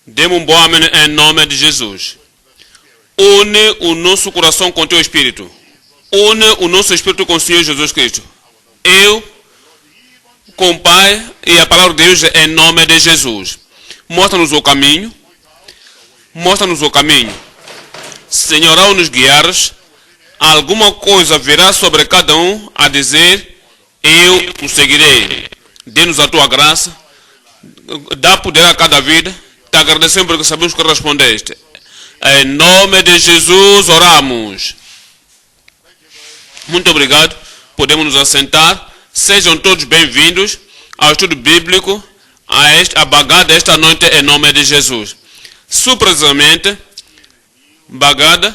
Demos um bom amém em nome de Jesus. Une o nosso coração com teu Espírito. Une o nosso Espírito com o Senhor Jesus Cristo. Eu, com o Pai e a palavra de Deus em nome de Jesus. Mostra-nos o caminho. Mostra-nos o caminho. Senhor, ao nos guiares, alguma coisa virá sobre cada um a dizer, eu o seguirei. Dê-nos a tua graça. Dá poder a cada vida. Te agradecemos porque sabemos que respondeste. Em nome de Jesus oramos. Muito obrigado. Podemos nos assentar. Sejam todos bem-vindos ao estudo bíblico, a Bagada esta noite em nome de Jesus. Surpresamente, Bagada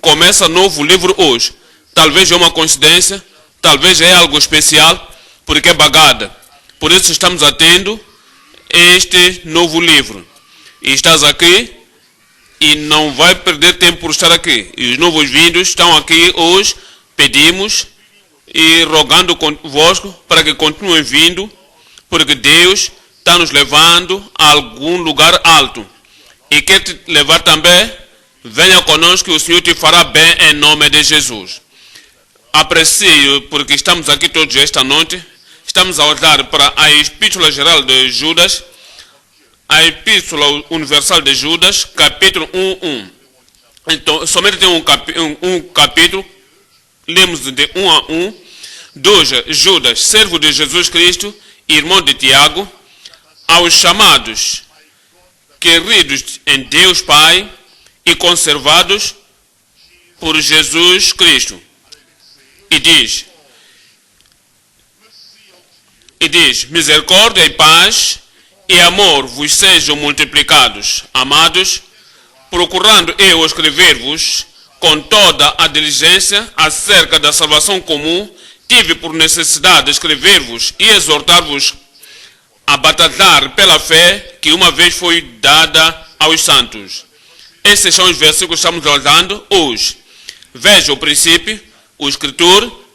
começa novo livro hoje. Talvez é uma coincidência, talvez é algo especial, porque é Bagada. Por isso estamos atendo este novo livro. E estás aqui e não vai perder tempo por estar aqui. E os novos vindos estão aqui hoje, pedimos e rogando convosco para que continuem vindo, porque Deus está nos levando a algum lugar alto. E quer te levar também, venha conosco e o Senhor te fará bem em nome de Jesus. Aprecio porque estamos aqui todos esta noite. Estamos a olhar para a Epístola Geral de Judas, a Epístola Universal de Judas, capítulo 1:1. Então, somente tem um capítulo, lemos de 1 a 1. 2. Judas, servo de Jesus Cristo, irmão de Tiago, aos chamados, queridos em Deus Pai e conservados por Jesus Cristo. E diz, misericórdia e paz e amor vos sejam multiplicados, amados, procurando eu escrever-vos com toda a diligência acerca da salvação comum, tive por necessidade de escrever-vos e exortar-vos a batalhar pela fé que uma vez foi dada aos santos. Esses são os versículos que estamos olhando hoje. Veja o princípio, o escritor,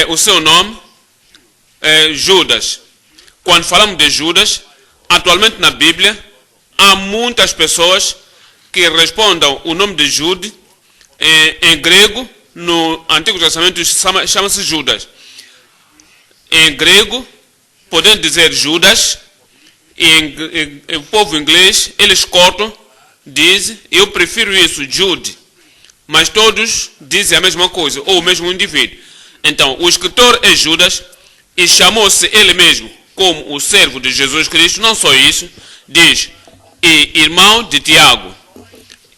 o seu nome, Judas. Quando falamos de Judas, atualmente na Bíblia, há muitas pessoas que respondam o nome de Jude, em grego, no Antigo Testamento chama-se Judas. Em grego, podemos dizer Judas, e o povo inglês, eles cortam, dizem, eu prefiro isso, Jude. Mas todos dizem a mesma coisa, ou o mesmo indivíduo. Então, o escritor é Judas, e chamou-se ele mesmo como o servo de Jesus Cristo. Não só isso, diz, e irmão de Tiago.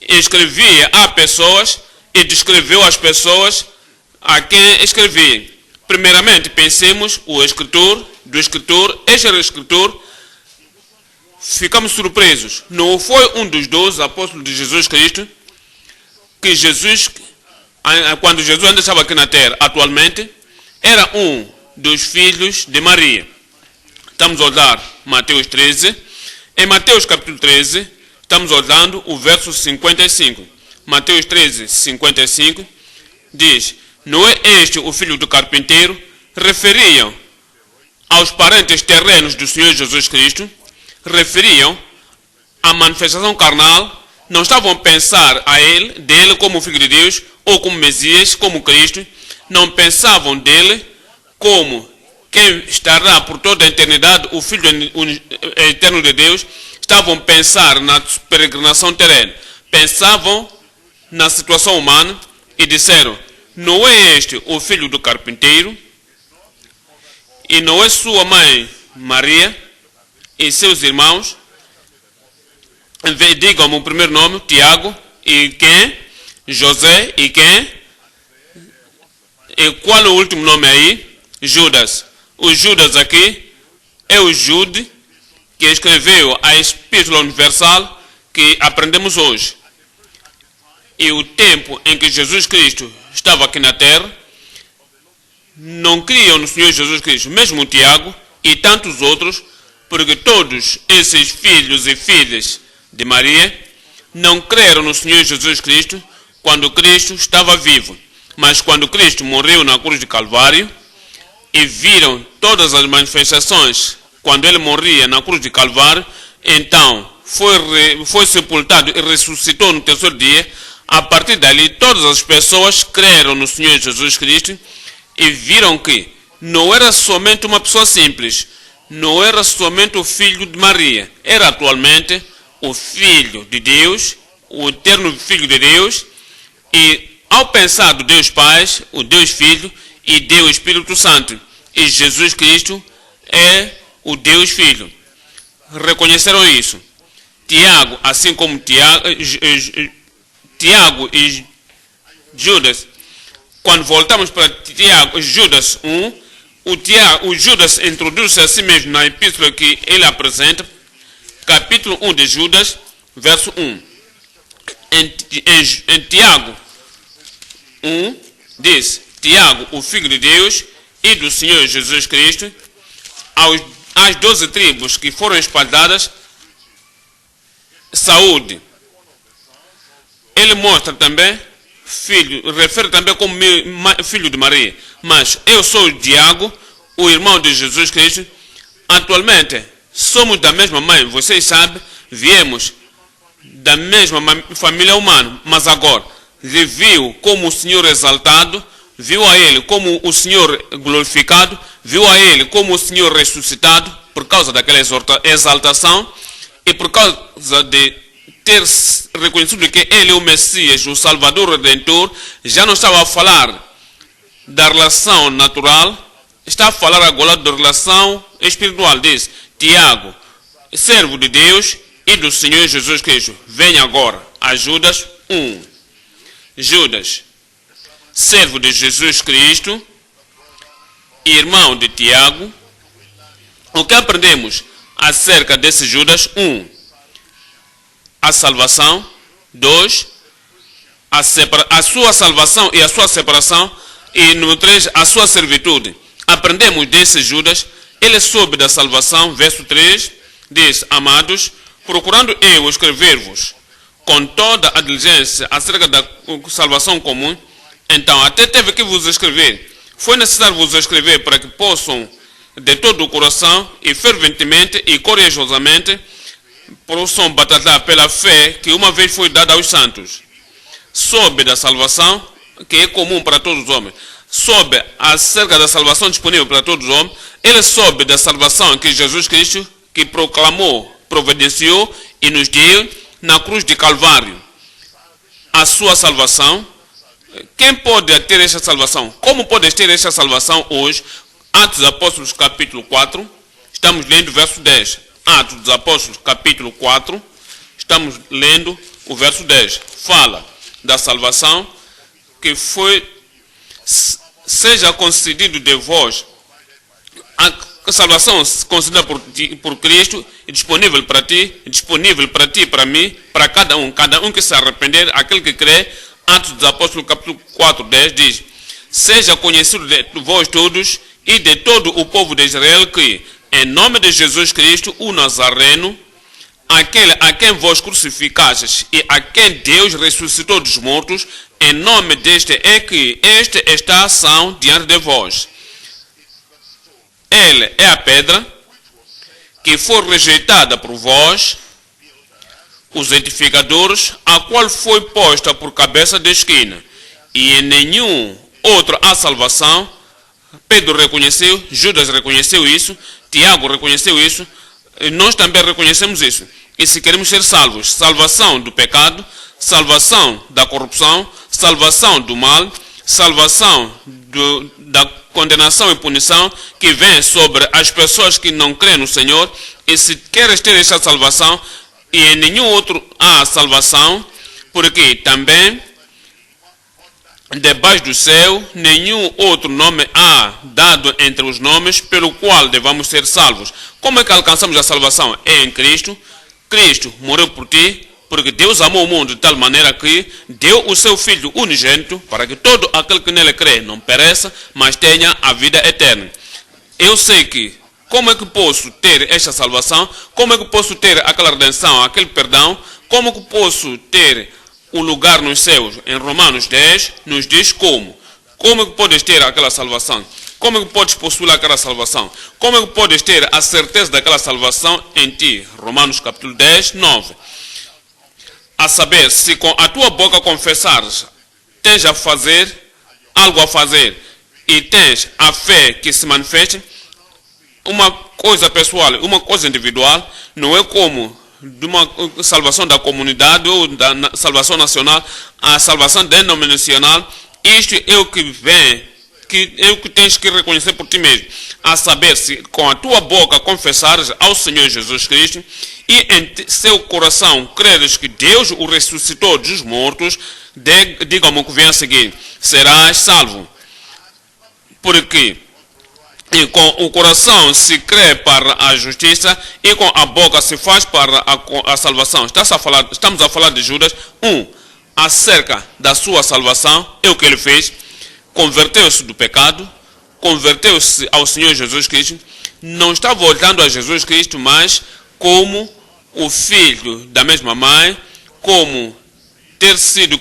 Escrevia a pessoas e descreveu as pessoas a quem escrevia. Primeiramente, pensemos o escritor, este escritor, ficamos surpresos. Não foi um dos 12 apóstolos de Jesus Cristo, que Jesus, quando Jesus ainda estava aqui na terra, atualmente, era um dos filhos de Maria. Estamos olhando Mateus 13. Em Mateus capítulo 13, estamos olhando o verso 55. Mateus 13, 55, diz, não é este o filho do carpinteiro? Referiam aos parentes terrenos do Senhor Jesus Cristo, referiam à manifestação carnal, não estavam a pensar dele como filho de Deus, ou como Messias, como Cristo, não pensavam dele como quem estará por toda a eternidade, o Filho eterno de Deus. Estavam a pensar na peregrinação terrena, pensavam na situação humana e disseram, não é este o filho do carpinteiro, e não é sua mãe Maria e seus irmãos? Digam-me o primeiro nome, Tiago, e quem? José, e quem? E qual é o último nome aí? Judas. O Judas aqui é o Jude que escreveu a Epístola Universal que aprendemos hoje. E o tempo em que Jesus Cristo estava aqui na terra, não criam no Senhor Jesus Cristo, mesmo Tiago e tantos outros, porque todos esses filhos e filhas de Maria não creram no Senhor Jesus Cristo quando Cristo estava vivo. Mas quando Cristo morreu na cruz de Calvário e viram todas as manifestações, quando ele morria na cruz de Calvário, Então foi sepultado e ressuscitou no terceiro dia. A partir dali, todas as pessoas creram no Senhor Jesus Cristo e viram que não era somente uma pessoa simples, não era somente o filho de Maria, era atualmente o Filho de Deus, o eterno Filho de Deus. E ao pensar do Deus Pai, o Deus Filho e Deus Espírito Santo, e Jesus Cristo é o Deus Filho. Reconheceram isso. Tiago, assim como Tiago e Judas, quando voltamos para Judas 1, o Judas introduz a si mesmo na epístola que ele apresenta, capítulo 1 de Judas, verso 1. Em Tiago 1, diz: Tiago, o Filho de Deus e do Senhor Jesus Cristo, às 12 tribos que foram espalhadas, saúde. Ele mostra também, refere também como filho de Maria. Mas eu sou Tiago, o irmão de Jesus Cristo. Atualmente, somos da mesma mãe, vocês sabem, viemos da mesma família humana. Mas agora, ele viu como o Senhor exaltado, viu a ele como o Senhor glorificado, viu a ele como o Senhor ressuscitado, por causa daquela exaltação e por causa de ter reconhecido que ele é o Messias, o Salvador Redentor. Já não estava a falar da relação natural, está a falar agora da relação espiritual. Diz: Tiago, servo de Deus e do Senhor Jesus Cristo. Venha agora a Judas 1. Judas, servo de Jesus Cristo, irmão de Tiago. O que aprendemos acerca desse Judas? 1. A salvação. 2. A sua salvação e a sua separação. E número 3, a sua servitude. Aprendemos desse Judas, ele soube da salvação. Verso 3 diz: Amados, procurando eu escrever-vos com toda a diligência acerca da salvação comum, então até teve que vos escrever. Foi necessário vos escrever para que possam de todo o coração e ferventemente e corajosamente possam batalhar pela fé que uma vez foi dada aos santos. Soube da salvação que é comum para todos os homens. Soube acerca da salvação disponível para todos os homens. Ele soube da salvação que Jesus Cristo, que proclamou, providenciou e nos deu na cruz de Calvário. A sua salvação. Quem pode ter esta salvação? Como pode ter esta salvação hoje? Atos dos Apóstolos, capítulo 4. Estamos lendo o verso 10. Atos dos Apóstolos, capítulo 4. Estamos lendo o verso 10. Fala da salvação que foi, seja concedido de vós, a salvação concedida por Cristo e disponível para ti e para mim, para cada um que se arrepender, aquele que crê. Atos dos Apóstolos, capítulo 4, 10 diz: Seja conhecido de vós todos e de todo o povo de Israel que, em nome de Jesus Cristo, o Nazareno, aquele a quem vós crucificastes e a quem Deus ressuscitou dos mortos, em nome deste é que este está são diante de vós. Ele é a pedra que foi rejeitada por vós, os edificadores, a qual foi posta por cabeça de esquina, e em nenhum outro há salvação. Pedro reconheceu, Judas reconheceu isso, Tiago reconheceu isso, e nós também reconhecemos isso. E se queremos ser salvos, salvação do pecado, salvação da corrupção, salvação do mal, salvação da condenação e punição que vem sobre as pessoas que não creem no Senhor. E se queres ter essa salvação, e em nenhum outro há salvação, porque também debaixo do céu nenhum outro nome há dado entre os nomes pelo qual devamos ser salvos. Como é que alcançamos a salvação? É em Cristo. Cristo morreu por ti, porque Deus amou o mundo de tal maneira que deu o seu Filho unigênito para que todo aquele que nele crê não pereça, mas tenha a vida eterna. Eu sei que como é que posso ter esta salvação? Como é que posso ter aquela redenção, aquele perdão? Como é que posso ter o lugar nos céus? Em Romanos 10 nos diz como. Como é que podes ter aquela salvação? como é que podes possuir aquela salvação? Como é que podes ter a certeza daquela salvação em ti? Romanos capítulo 10, 9. A saber, se com a tua boca confessares, tens a fazer, algo a fazer, e tens a fé que se manifeste, uma coisa pessoal, uma coisa individual, não é como de uma salvação da comunidade ou da salvação nacional, a salvação denominacional. Isto é o que vem, que é o que tens que reconhecer por ti mesmo. A saber, se com a tua boca confessares ao Senhor Jesus Cristo e em seu coração creres que Deus o ressuscitou dos mortos, diga-me o que vem a seguir, serás salvo. Porque e com o coração se crê para a justiça e com a boca se faz para a salvação. Estamos a falar de Judas. Acerca da sua salvação, é o que ele fez. Converteu-se do pecado, converteu-se ao Senhor Jesus Cristo. Não está voltando a Jesus Cristo, mas como o filho da mesma mãe, como ter sido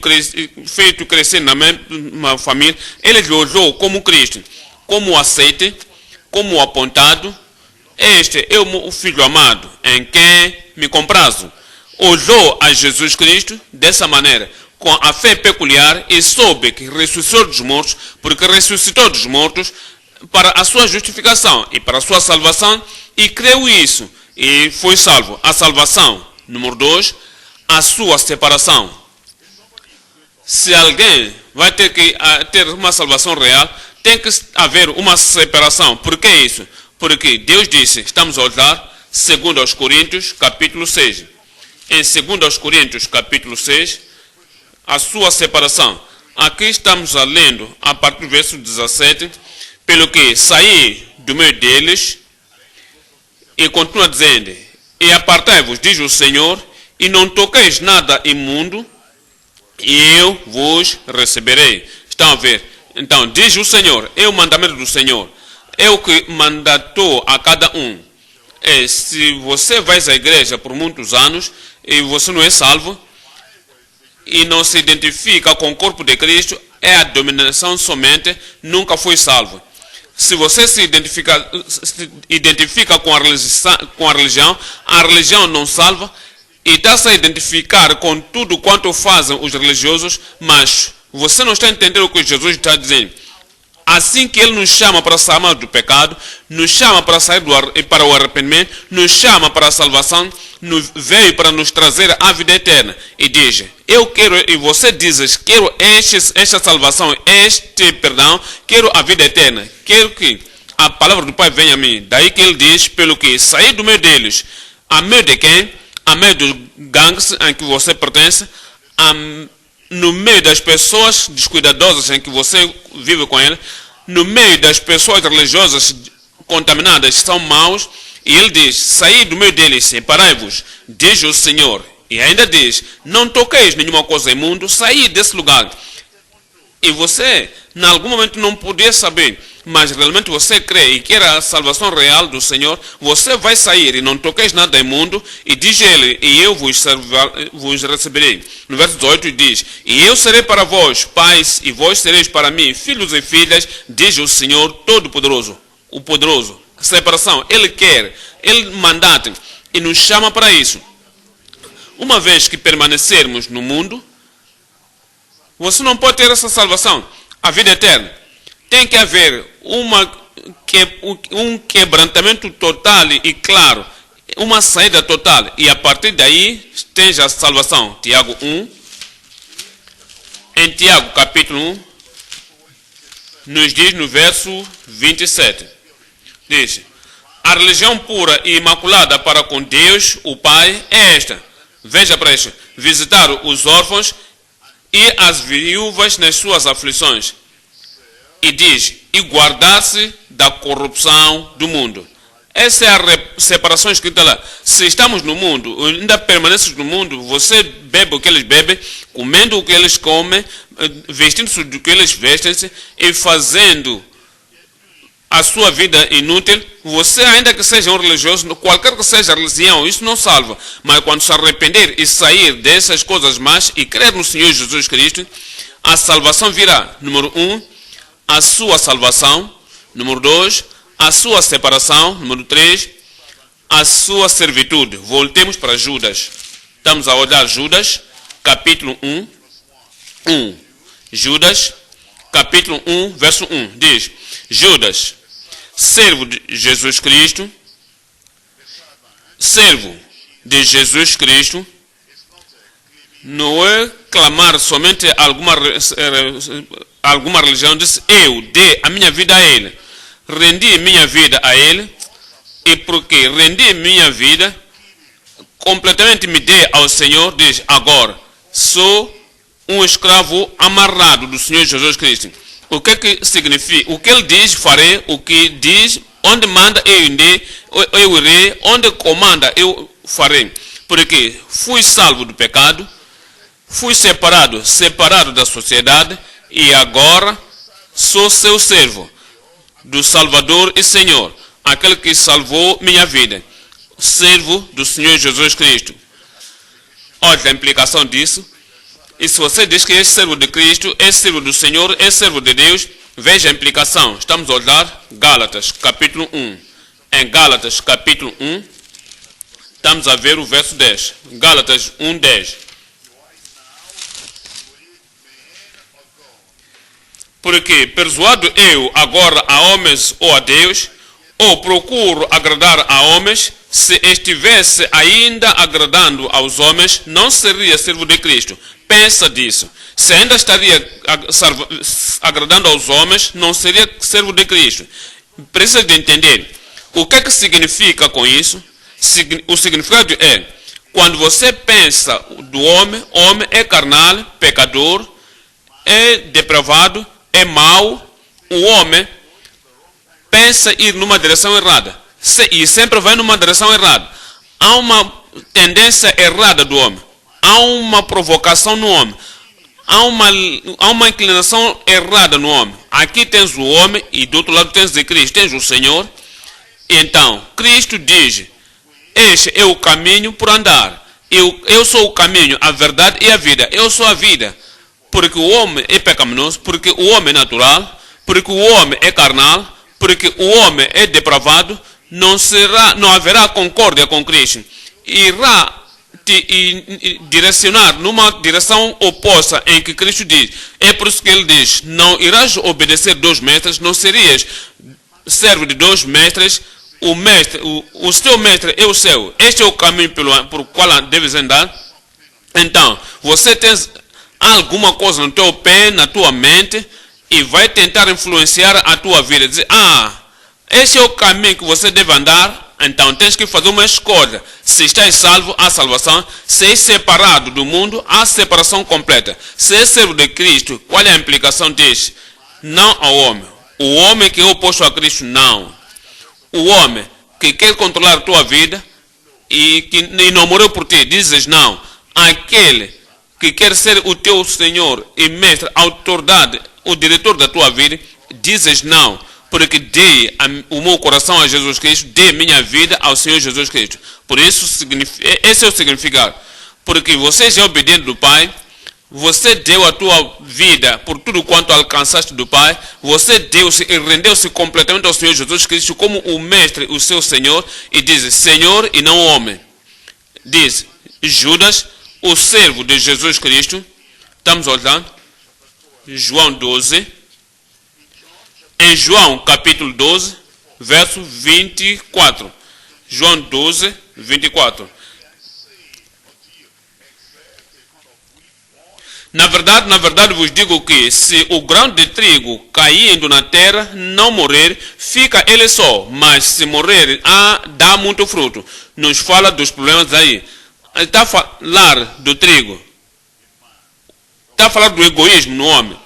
feito crescer na mesma família. Ele olhou como Cristo, como aceite, como apontado. Este é o filho amado, em quem me comprazo. Olhou a Jesus Cristo dessa maneira, com a fé peculiar, e soube que ressuscitou dos mortos, porque ressuscitou dos mortos para a sua justificação e para a sua salvação, e creu isso, e foi salvo. A salvação, número 2, a sua separação. Se alguém vai ter que ter uma salvação real, tem que haver uma separação. Por que isso? Porque Deus disse, estamos a olhar 2 Coríntios capítulo 6. Em 2 Coríntios capítulo 6, a sua separação. Aqui estamos lendo a partir do verso 17, pelo que saí do meio deles, e continua dizendo, e apartai-vos, diz o Senhor, e não toqueis nada imundo, e eu vos receberei. Estão a ver? Então, diz o Senhor, é o mandamento do Senhor, é o que mandatou a cada um. Se você vai à igreja por muitos anos e você não é salvo, e não se identifica com o corpo de Cristo, é a dominação somente, nunca foi salvo. Se você se identifica com a religião não salva, e está se a identificar com tudo quanto fazem os religiosos, mas você não está entendendo o que Jesus está dizendo. Assim que Ele nos chama para sair do pecado, nos chama para sair para o arrependimento, nos chama para a salvação, veio para nos trazer a vida eterna. E diz, eu quero, e você diz, quero esta salvação, este perdão, quero a vida eterna. Quero que a palavra do Pai venha a mim. Daí que Ele diz, pelo que sair do meio deles, a meio de quem? A meio dos gangues em que você pertence, no meio das pessoas descuidadosas em que você vive com ele, no meio das pessoas religiosas contaminadas, são maus, e ele diz, saí do meio deles, separai-vos, diz o Senhor. E ainda diz, não toqueis nenhuma coisa imunda, saí desse lugar. E você, em algum momento, não podia saber, mas realmente você crê e quer a salvação real do Senhor, você vai sair e não toqueis nada imundo, e diz ele, e eu vos receberei. No verso 18 diz, e eu serei para vós pais, e vós sereis para mim filhos e filhas, diz o Senhor Todo-Poderoso. O poderoso, separação, Ele quer, Ele mandate, e nos chama para isso. Uma vez que permanecermos no mundo, você não pode ter essa salvação, a vida eterna. Tem que haver um quebrantamento total e claro, uma saída total. E a partir daí, esteja a salvação. Tiago 1. Em Tiago, capítulo 1, nos diz no verso 27. Diz, a religião pura e imaculada para com Deus, o Pai, é esta. Veja para isso. Visitar os órfãos e as viúvas nas suas aflições. E diz, e guardar-se da corrupção do mundo. Essa é a separação escrita lá. Se estamos no mundo, ainda permaneces no mundo, você bebe o que eles bebem, comendo o que eles comem, vestindo-se do que eles vestem-se e fazendo a sua vida inútil, você ainda que seja um religioso, qualquer que seja a religião, isso não salva. Mas quando se arrepender e sair dessas coisas más e crer no Senhor Jesus Cristo, a salvação virá. Número 1, a sua salvação. Número 2, a sua separação. Número 3, a sua servitude. Voltemos para Judas. Estamos a olhar Judas, capítulo 1. Judas, capítulo 1, verso 1. Diz: Judas, servo de Jesus Cristo, não é clamar somente alguma religião, diz: eu dei a minha vida a Ele, rendi minha vida a Ele, e porque rendi minha vida, completamente me dei ao Senhor, diz: agora sou um escravo amarrado do Senhor Jesus Cristo. O que significa? O que Ele diz, farei. O que diz, onde manda, eu irei. Onde comanda, eu farei. Porque fui salvo do pecado, fui separado da sociedade, e agora sou seu servo, do Salvador e Senhor, aquele que salvou minha vida, servo do Senhor Jesus Cristo. Olha a implicação disso. E se você diz que é servo de Cristo, é servo do Senhor, é servo de Deus, veja a implicação. Estamos a olhar Gálatas, capítulo 1. Em Gálatas, capítulo 1, estamos a ver o verso 10. Gálatas 1, 10. Porque persuado eu agora a homens ou a Deus, ou procuro agradar a homens, se estivesse ainda agradando aos homens, não seria servo de Cristo. Pensa disso. Se ainda estaria agradando aos homens, não seria servo de Cristo. Precisa de entender. O que significa com isso? O significado é, quando você pensa do homem, homem é carnal, pecador, é depravado, é mau. O homem pensa ir numa direção errada e sempre vai numa direção errada. Há uma tendência errada do homem. Há uma provocação no homem. Há uma inclinação errada no homem. Aqui tens o homem e do outro lado tens de Cristo, tens o Senhor. Então, Cristo diz: este é o caminho por andar. Eu sou o caminho, a verdade e a vida. Eu sou a vida. Porque o homem é pecaminoso, porque o homem é natural, porque o homem é carnal, porque o homem é depravado, não haverá concórdia com Cristo. Irá te direcionar numa direção oposta em que Cristo diz. É por isso que ele diz: não irás obedecer dois mestres, não serias servo de dois mestres. O seu mestre é o seu. Este é o caminho por qual deves andar. Então, você tem alguma coisa no teu pé, na tua mente, e vai tentar influenciar a tua vida. Dizer: este é o caminho que você deve andar. Então tens que fazer uma escolha. Se estás salvo, há salvação. Se és separado do mundo, há separação completa. Se és servo de Cristo, qual é a implicação disso? Não ao homem. O homem que é oposto a Cristo, não. O homem que quer controlar a tua vida e não morreu por ti, dizes não. Aquele que quer ser o teu Senhor e Mestre, autoridade, o diretor da tua vida, dizes não. Porque dei o meu coração a Jesus Cristo, dei minha vida ao Senhor Jesus Cristo. Por isso, esse é o significado. Porque você já é obediente do Pai, você deu a tua vida por tudo quanto alcançaste do Pai, você deu-se e rendeu-se completamente ao Senhor Jesus Cristo como o Mestre, o seu Senhor, e diz: Senhor e não homem. Diz Judas, o servo de Jesus Cristo. Estamos olhando João 12. Em João capítulo 12, verso 24. João 12, 24. Na verdade vos digo que se o grão de trigo caindo na terra não morrer, fica ele só. Mas se morrer, dá muito fruto. Nos fala dos problemas aí. Ele está a falar do trigo. Está a falar do egoísmo no homem.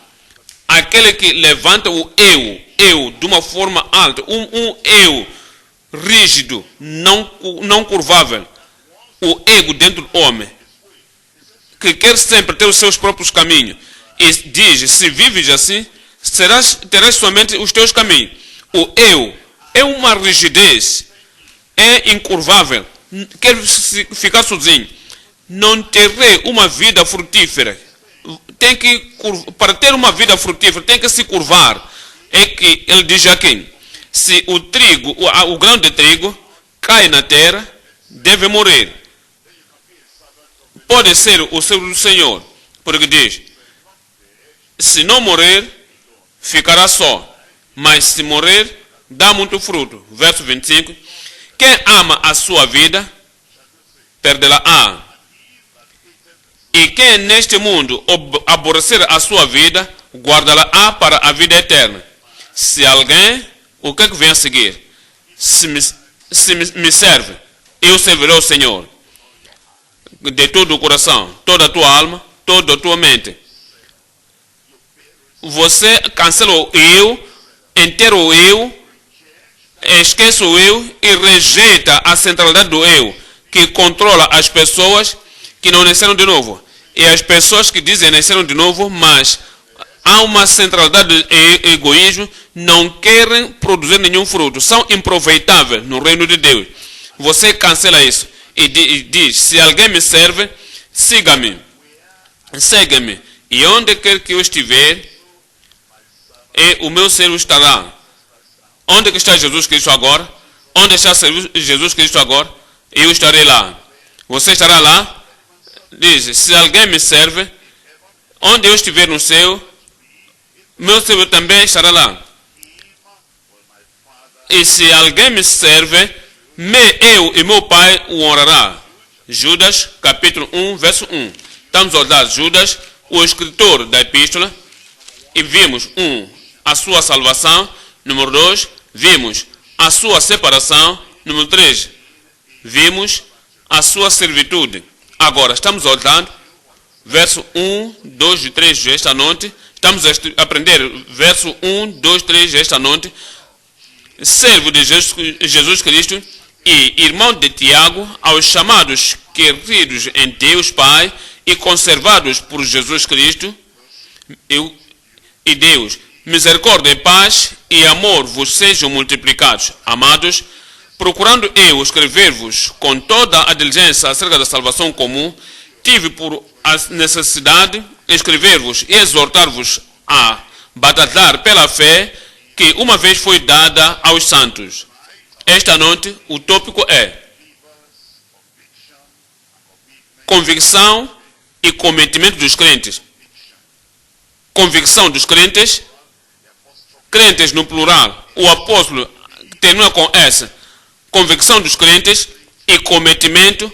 Aquele que levanta o eu de uma forma alta, um eu rígido, não curvável, o ego dentro do homem, que quer sempre ter os seus próprios caminhos, e diz: se vives assim, terás somente os teus caminhos. O eu é uma rigidez, é incurvável, quer ficar sozinho, não terei uma vida frutífera. Para ter uma vida frutífera, tem que se curvar. É que ele diz aqui: Se o trigo, o grão de trigo cai na terra, deve morrer. Pode ser o servo do Senhor, porque diz, se não morrer, ficará só. Mas se morrer, dá muito fruto. Verso 25. Quem ama a sua vida, perdê-la-á. E quem neste mundo aborrecer a sua vida, guarda-la-á para a vida eterna. Se alguém, o que é que vem a seguir? Se me serve, eu servirei ao Senhor. De todo o coração, toda a tua alma, toda a tua mente. Você cancela o eu, enterra o eu, esquece o eu e rejeita a centralidade do eu, que controla as pessoas que não nasceram de novo. E as pessoas que dizem nasceram de novo, mas há uma centralidade de egoísmo, não querem produzir nenhum fruto, são improveitáveis no reino de Deus. Você cancela isso e diz, se alguém me serve, siga-me, segue-me. E onde quer que eu estiver, o meu servo estará. Onde que está Jesus Cristo agora? Onde está Jesus Cristo agora? Eu estarei lá. Você estará lá? Diz, se alguém me serve, onde eu estiver no céu, meu servo também estará lá. E se alguém me serve, eu e meu Pai o honrará. Judas, capítulo 1, verso 1. Estamos a olhar Judas, o escritor da epístola, e vimos, a sua salvação. Número 2, vimos a sua separação. Número 3, vimos a sua servitude. Agora, estamos olhando verso 1, 2 e 3 esta noite. Estamos a aprender verso 1, 2, 3 esta noite. Servo de Jesus Cristo e irmão de Tiago, aos chamados queridos em Deus Pai e conservados por Jesus Cristo e Deus, misericórdia e paz e amor vos sejam multiplicados. Amados, procurando eu escrever-vos com toda a diligência acerca da salvação comum, tive por necessidade escrever-vos e exortar-vos a batalhar pela fé que uma vez foi dada aos santos. Esta noite o tópico é convicção e cometimento dos crentes. Convicção dos crentes, crentes no plural. O apóstolo termina com essa. Convicção dos crentes e cometimento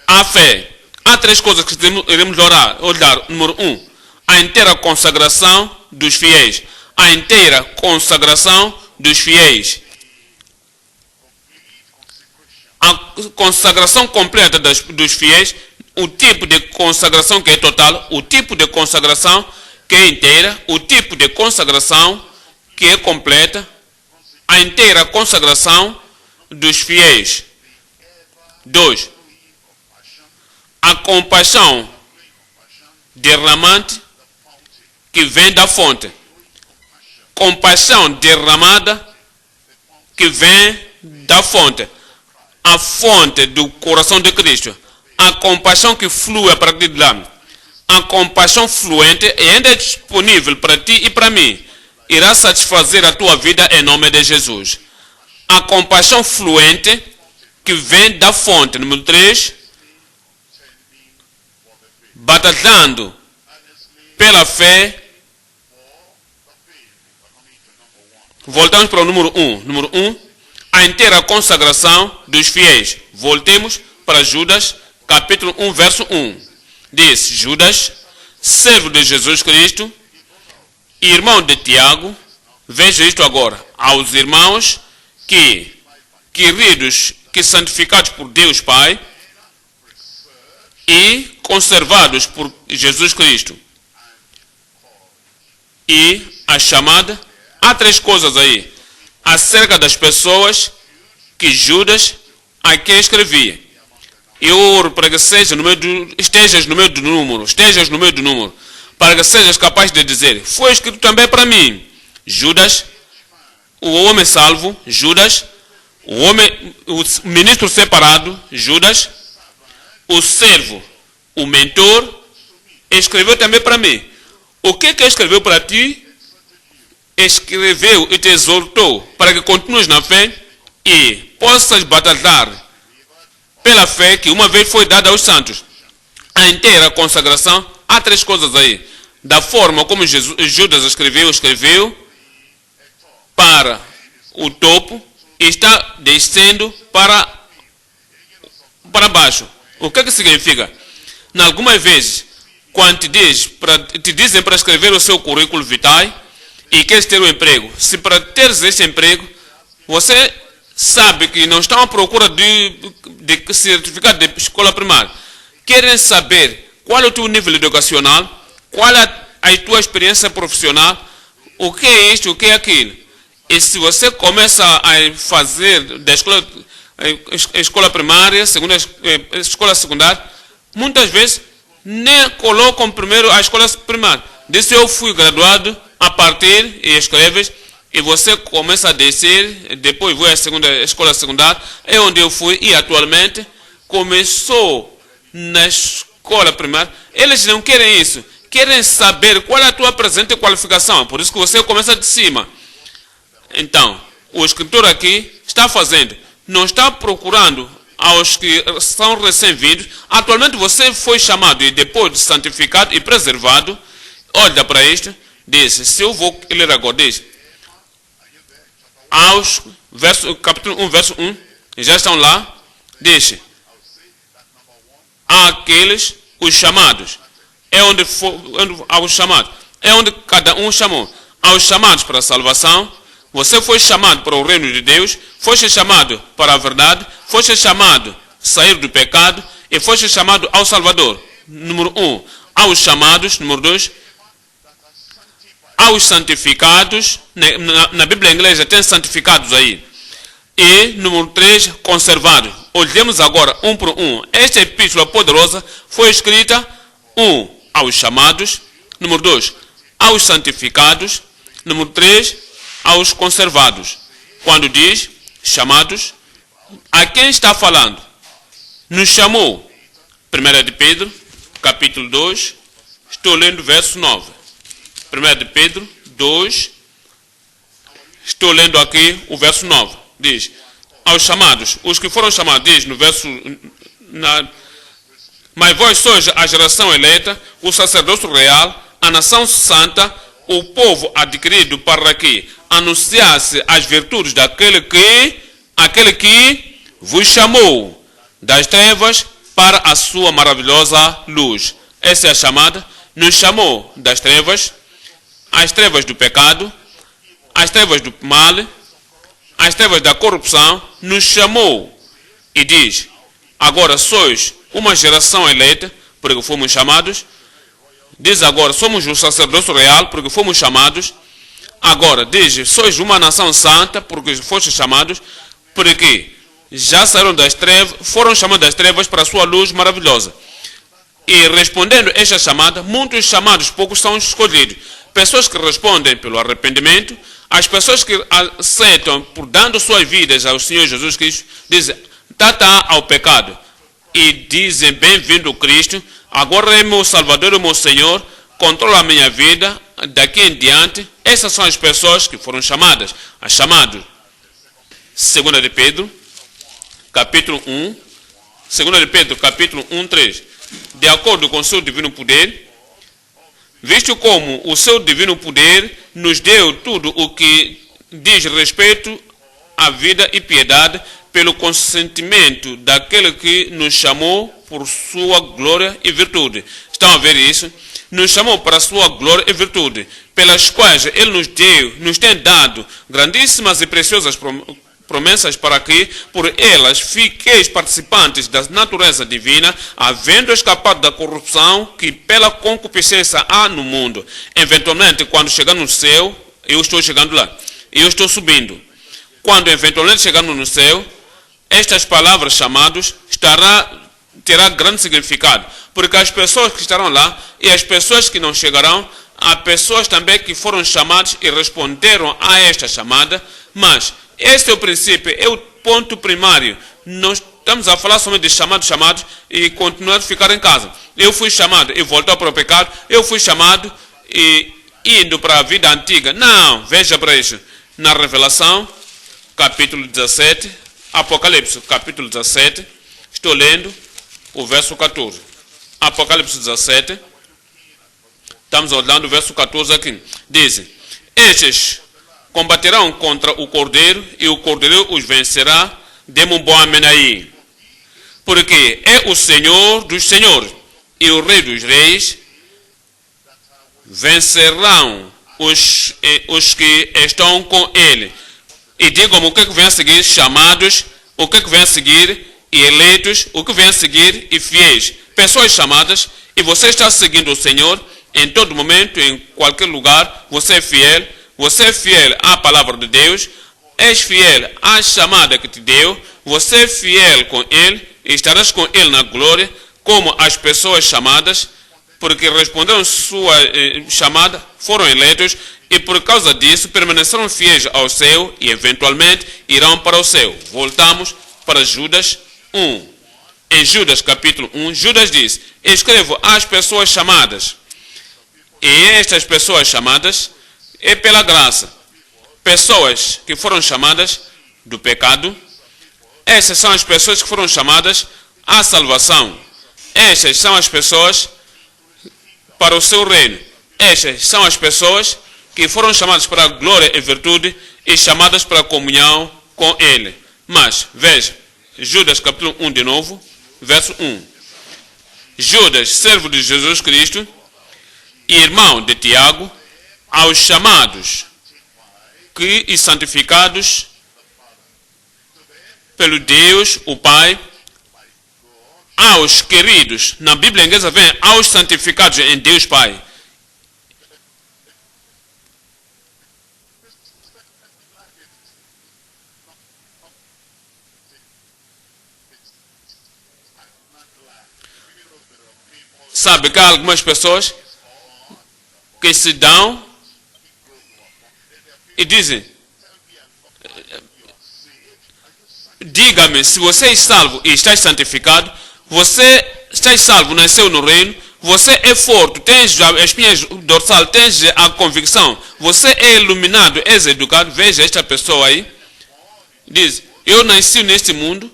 à fé. Há três coisas que iremos olhar. Número 1, a inteira consagração dos fiéis. A inteira consagração dos fiéis. A consagração completa dos fiéis, o tipo de consagração que é total, o tipo de consagração que é inteira, o tipo de consagração que é completa, a inteira consagração dos fiéis. 2. A compaixão derramante que vem da fonte. Compaixão derramada que vem da fonte. A fonte do coração de Cristo. A compaixão que flui a partir de lá. A compaixão fluente e ainda é disponível para ti e para mim. Irá satisfazer a tua vida em nome de Jesus. A compaixão fluente que vem da fonte. Número 3. Batalhando pela fé. Voltamos para o número 1. Número 1. A inteira consagração dos fiéis. Voltemos para Judas, capítulo 1, verso 1. Diz Judas, servo de Jesus Cristo, irmão de Tiago, veja isto agora, aos irmãos queridos, que santificados por Deus Pai e conservados por Jesus Cristo. E a chamada, há três coisas aí, acerca das pessoas que Judas aqui escrevia. Eu oro para que estejas no meio do número, para que sejas capaz de dizer, foi escrito também para mim. Judas, o homem salvo, Judas, o ministro separado, Judas, o servo, o mentor, escreveu também para mim. O que escreveu para ti escreveu e te exortou para que continues na fé e possas batalhar pela fé que uma vez foi dada aos santos. A inteira consagração, há três coisas aí. Da forma como Judas escreveu para o topo e está descendo para baixo. O que significa? Em algumas vezes, quando te dizem para escrever o seu currículo vitae e queres ter um emprego, se para teres esse emprego, você sabe que não estão à procura de certificado de escola primária. Querem saber qual é o teu nível educacional, qual é a tua experiência profissional, o que é isto, o que é aquilo. E se você começa a fazer da escola primária, escola secundária, muitas vezes nem colocam primeiro a escola primária. Diz: eu fui graduado a partir, e escreves, e você começa a descer, depois vou à escola secundária, é onde eu fui, e atualmente começou na escola primária. Eles não querem isso, querem saber qual é a tua presente qualificação, por isso que você começa de cima. Então, o escritor aqui está fazendo, não está procurando aos que são recém-vindos. Atualmente você foi chamado e depois de santificado e preservado. Olha para isto, diz, se eu vou ler agora, diz, capítulo 1, verso 1, já estão lá, diz, aqueles, os chamados, aos chamados, é onde cada um chamou, aos chamados para a salvação. Você foi chamado para o reino de Deus, foi chamado para a verdade, foi chamado a sair do pecado e foi chamado ao Salvador. Número 1, aos chamados. Número 2, aos santificados. Na Bíblia inglesa tem santificados aí. E número 3, conservados. Olhemos agora um por um. Esta epístola poderosa foi escrita, 1, aos chamados. Número 2, aos santificados. Número 3, aos conservados. Quando diz chamados, a quem está falando? Nos chamou. 1 de Pedro, capítulo 2, estou lendo verso 9. 1 de Pedro 2, estou lendo aqui o verso 9. Diz, aos chamados, os que foram chamados, diz no verso... Mas vós sois a geração eleita, o sacerdócio real, a nação santa, o povo adquirido para que anunciasse as virtudes daquele que vos chamou das trevas para a sua maravilhosa luz. Essa é a chamada. Nos chamou das trevas, as trevas do pecado, as trevas do mal, as trevas da corrupção. Nos chamou e diz, agora sois uma geração eleita, porque fomos chamados. Diz agora, somos o sacerdócio real, porque fomos chamados. Agora, diz, sois uma nação santa, porque fostes chamados, porque já saíram das trevas, foram chamados das trevas para a sua luz maravilhosa. E respondendo a esta chamada, muitos chamados, poucos são escolhidos. Pessoas que respondem pelo arrependimento, as pessoas que aceitam por dando suas vidas ao Senhor Jesus Cristo, dizem, tá ao pecado. E dizem, bem-vindo Cristo, agora é meu Salvador e meu Senhor, controla a minha vida, daqui em diante. Essas são as pessoas que foram chamadas, a chamado. 2 de Pedro, capítulo 1, 2 de Pedro, capítulo 1, 3. De acordo com o seu divino poder, visto como o seu divino poder nos deu tudo o que diz respeito à vida e piedade, pelo consentimento daquele que nos chamou por sua glória e virtude. Estão a ver isso? Nos chamou para a sua glória e virtude, pelas quais ele nos tem dado grandíssimas e preciosas promessas, para que por elas fiqueis participantes da natureza divina, havendo escapado da corrupção que pela concupiscência há no mundo. Eventualmente, quando chegar no céu, eu estou chegando lá, eu estou subindo. Quando eventualmente chegarmos no céu, estas palavras chamados terá grande significado, porque as pessoas que estarão lá e as pessoas que não chegarão, há pessoas também que foram chamadas e responderam a esta chamada. Mas este é o princípio, é o ponto primário. Nós estamos a falar somente de chamados e continuar a ficar em casa. Eu fui chamado e voltar para o pecado. Eu fui chamado indo para a vida antiga. Não, veja para isso. Na Revelação, capítulo 17, Apocalipse, capítulo 17, estou lendo o verso 14. Apocalipse 17, estamos olhando o verso 14 aqui. Diz: estes combaterão contra o Cordeiro e o Cordeiro os vencerá. Dê-me um bom amém aí. Porque é o Senhor dos senhores e o Rei dos reis. Vencerão os que estão com ele. E digam-me o que vem a seguir: chamados, o que vem a seguir, e eleitos, o que vem a seguir, e fiéis. Pessoas chamadas, e você está seguindo o Senhor em todo momento, em qualquer lugar. Você é fiel à palavra de Deus, és fiel à chamada que te deu, você é fiel com Ele, e estarás com Ele na glória, como as pessoas chamadas, porque responderam sua chamada, foram eleitos, e por causa disso permaneceram fiéis ao céu, e eventualmente irão para o céu. Voltamos para Judas 1. Em Judas capítulo 1, Judas diz: escrevo às pessoas chamadas. E estas pessoas chamadas é pela graça. Pessoas que foram chamadas do pecado. Essas são as pessoas que foram chamadas à salvação. Estas são as pessoas para o seu reino. Estas são as pessoas que foram chamadas para a glória e virtude e chamadas para a comunhão com Ele. Mas, veja, Judas capítulo 1 de novo, verso 1. Judas, servo de Jesus Cristo, e irmão de Tiago, aos chamados e santificados pelo Deus, o Pai, aos queridos, na Bíblia inglesa vem aos santificados em Deus Pai. Sabe que há algumas pessoas que se dão e dizem: diga-me, se você é salvo e está santificado, você está salvo, nasceu no reino, você é forte, tens a espinha dorsal, tens a convicção, você é iluminado, és educado. Veja esta pessoa aí, diz: eu nasci neste mundo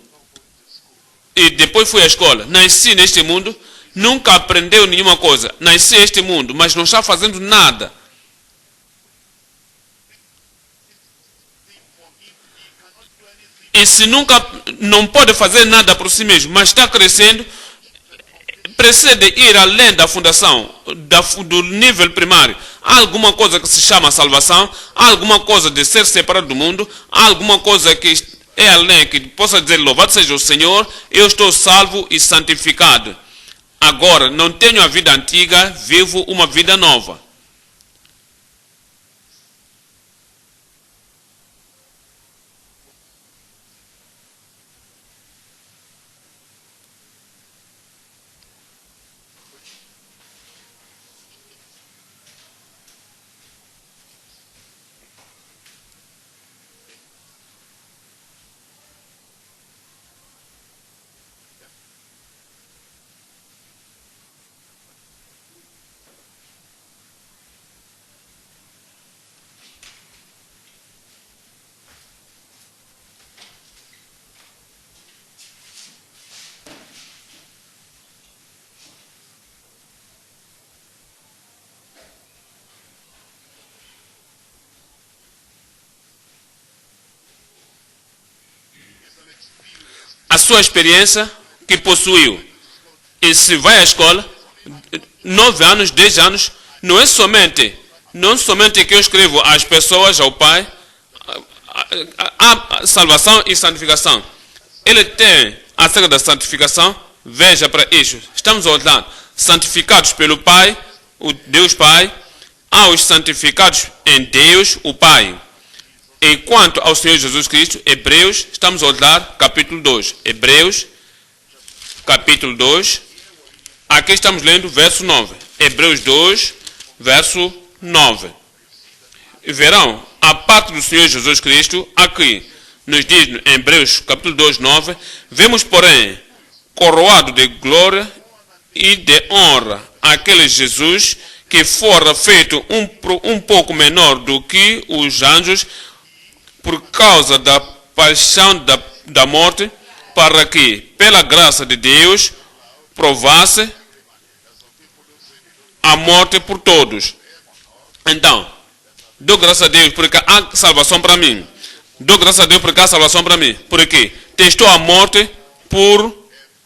e depois fui à escola, nasci neste mundo, nunca aprendeu nenhuma coisa, nasci neste mundo, mas não está fazendo nada. E se não pode fazer nada por si mesmo, mas está crescendo, precisa ir além da fundação, do nível primário. Há alguma coisa que se chama salvação, há alguma coisa de ser separado do mundo, há alguma coisa que é além, que possa dizer: louvado seja o Senhor, eu estou salvo e santificado. Agora, não tenho a vida antiga, vivo uma vida nova. A sua experiência que possuiu. E se vai à escola, 9 anos, 10 anos, não somente que eu escrevo às pessoas, ao Pai, a salvação e santificação. Ele tem acerca da santificação, veja para isso. Estamos olhando, santificados pelo Pai, o Deus Pai, aos santificados em Deus, o Pai. E quanto ao Senhor Jesus Cristo, Hebreus, estamos a olhar capítulo 2. Hebreus, capítulo 2. Aqui estamos lendo verso 9. Hebreus 2, verso 9. E verão, a parte do Senhor Jesus Cristo, aqui nos diz em Hebreus, capítulo 2, 9, vemos, porém, coroado de glória e de honra aquele Jesus que fora feito um pouco menor do que os anjos, por causa da paixão da morte, para que, pela graça de Deus, provasse a morte por todos. Então, dou graças a Deus porque há salvação para mim. Dou graças a Deus porque há salvação para mim. Porque testou a morte por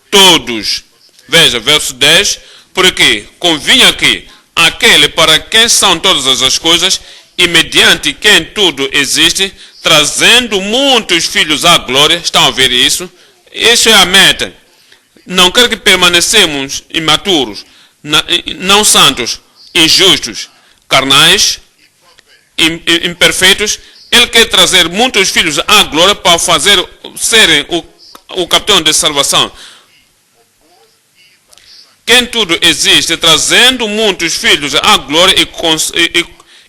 todos. Veja, verso 10. Porque convinha que aquele para quem são todas as coisas e mediante quem tudo existe, trazendo muitos filhos à glória. Estão a ver isso? Isso é a meta. Não quero que permanecemos imaturos, não santos, injustos, carnais, imperfeitos. Ele quer trazer muitos filhos à glória para serem o capitão de salvação. Quem tudo existe, trazendo muitos filhos à glória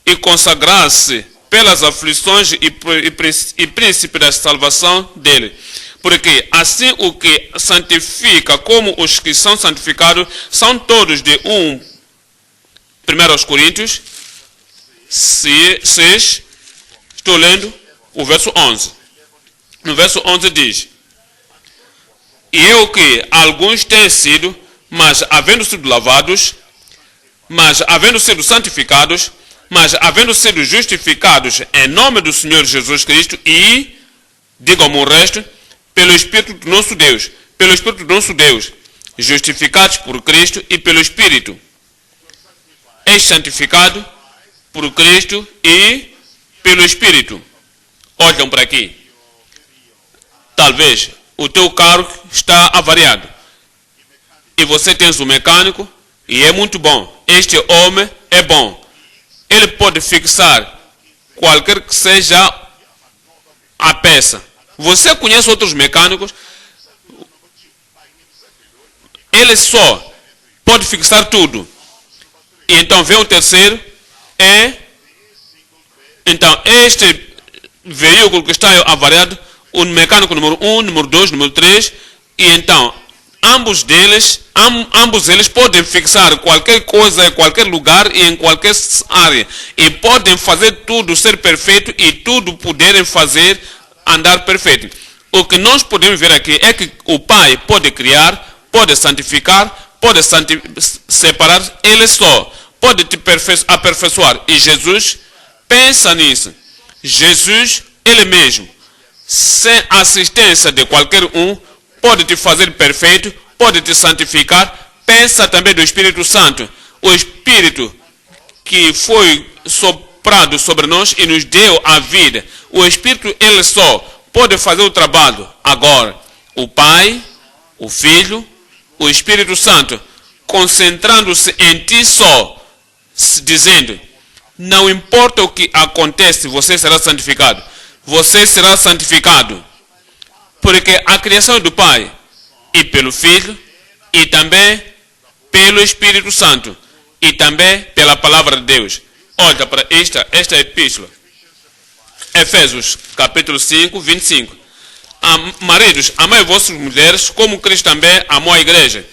e consagrar-se pelas aflições e príncipe da salvação dele. Porque assim o que santifica como os que são santificados são todos de 1 Coríntios 6, estou lendo o verso 11. No verso 11 diz: e é o que alguns têm sido, mas havendo sido lavados, mas havendo sido santificados, mas havendo sido justificados em nome do Senhor Jesus Cristo e, digam-me o resto, pelo Espírito do nosso Deus, pelo Espírito do nosso Deus, justificados por Cristo e pelo Espírito. És santificado por Cristo e pelo Espírito. Olhem para aqui. Talvez o teu carro está avariado e você tens um mecânico e é muito bom. Este homem é bom. Ele pode fixar qualquer que seja a peça. Você conhece outros mecânicos, ele só pode fixar tudo. E então vem o terceiro, então este veículo que está avariado, o mecânico número 1, número 2, número 3, e então ambos eles podem fixar qualquer coisa em qualquer lugar e em qualquer área. E podem fazer tudo ser perfeito e tudo poderem fazer andar perfeito. O que nós podemos ver aqui é que o Pai pode criar, pode santificar, pode separar, Ele só pode te aperfeiçoar. E Jesus pensa nisso. Jesus, Ele mesmo, sem assistência de qualquer um, pode te fazer perfeito, pode te santificar. Pensa também do Espírito Santo. O Espírito que foi soprado sobre nós e nos deu a vida. O Espírito, ele só pode fazer o trabalho. Agora, o Pai, o Filho, o Espírito Santo, concentrando-se em ti só, dizendo, não importa o que acontece, você será santificado. Você será santificado. Porque a criação é do Pai, e pelo Filho, e também pelo Espírito Santo, e também pela Palavra de Deus. Olha para esta epístola. Efésios, capítulo 5, 25. Maridos, amai vossas mulheres, como Cristo também amou a igreja,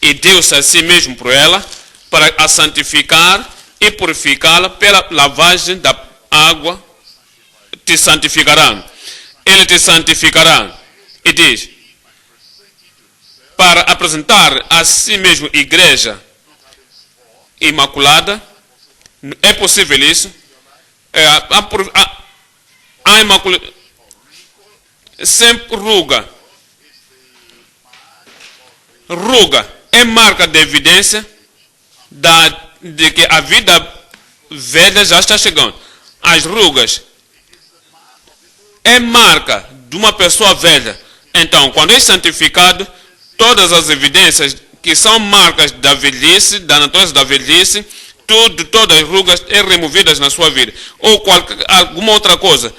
e deu-se a si mesmo por ela, para a santificar e purificá-la pela lavagem da água, te santificará. Ele te santificará. E diz, para apresentar a si mesmo igreja imaculada. É possível isso? A imaculada, sem ruga. Ruga é marca de evidência de que a vida velha já está chegando. As rugas é marca de uma pessoa velha. Então, quando é santificado, todas as evidências que são marcas da velhice, da natureza da velhice, todas as rugas é removidas na sua vida. Ou alguma outra coisa,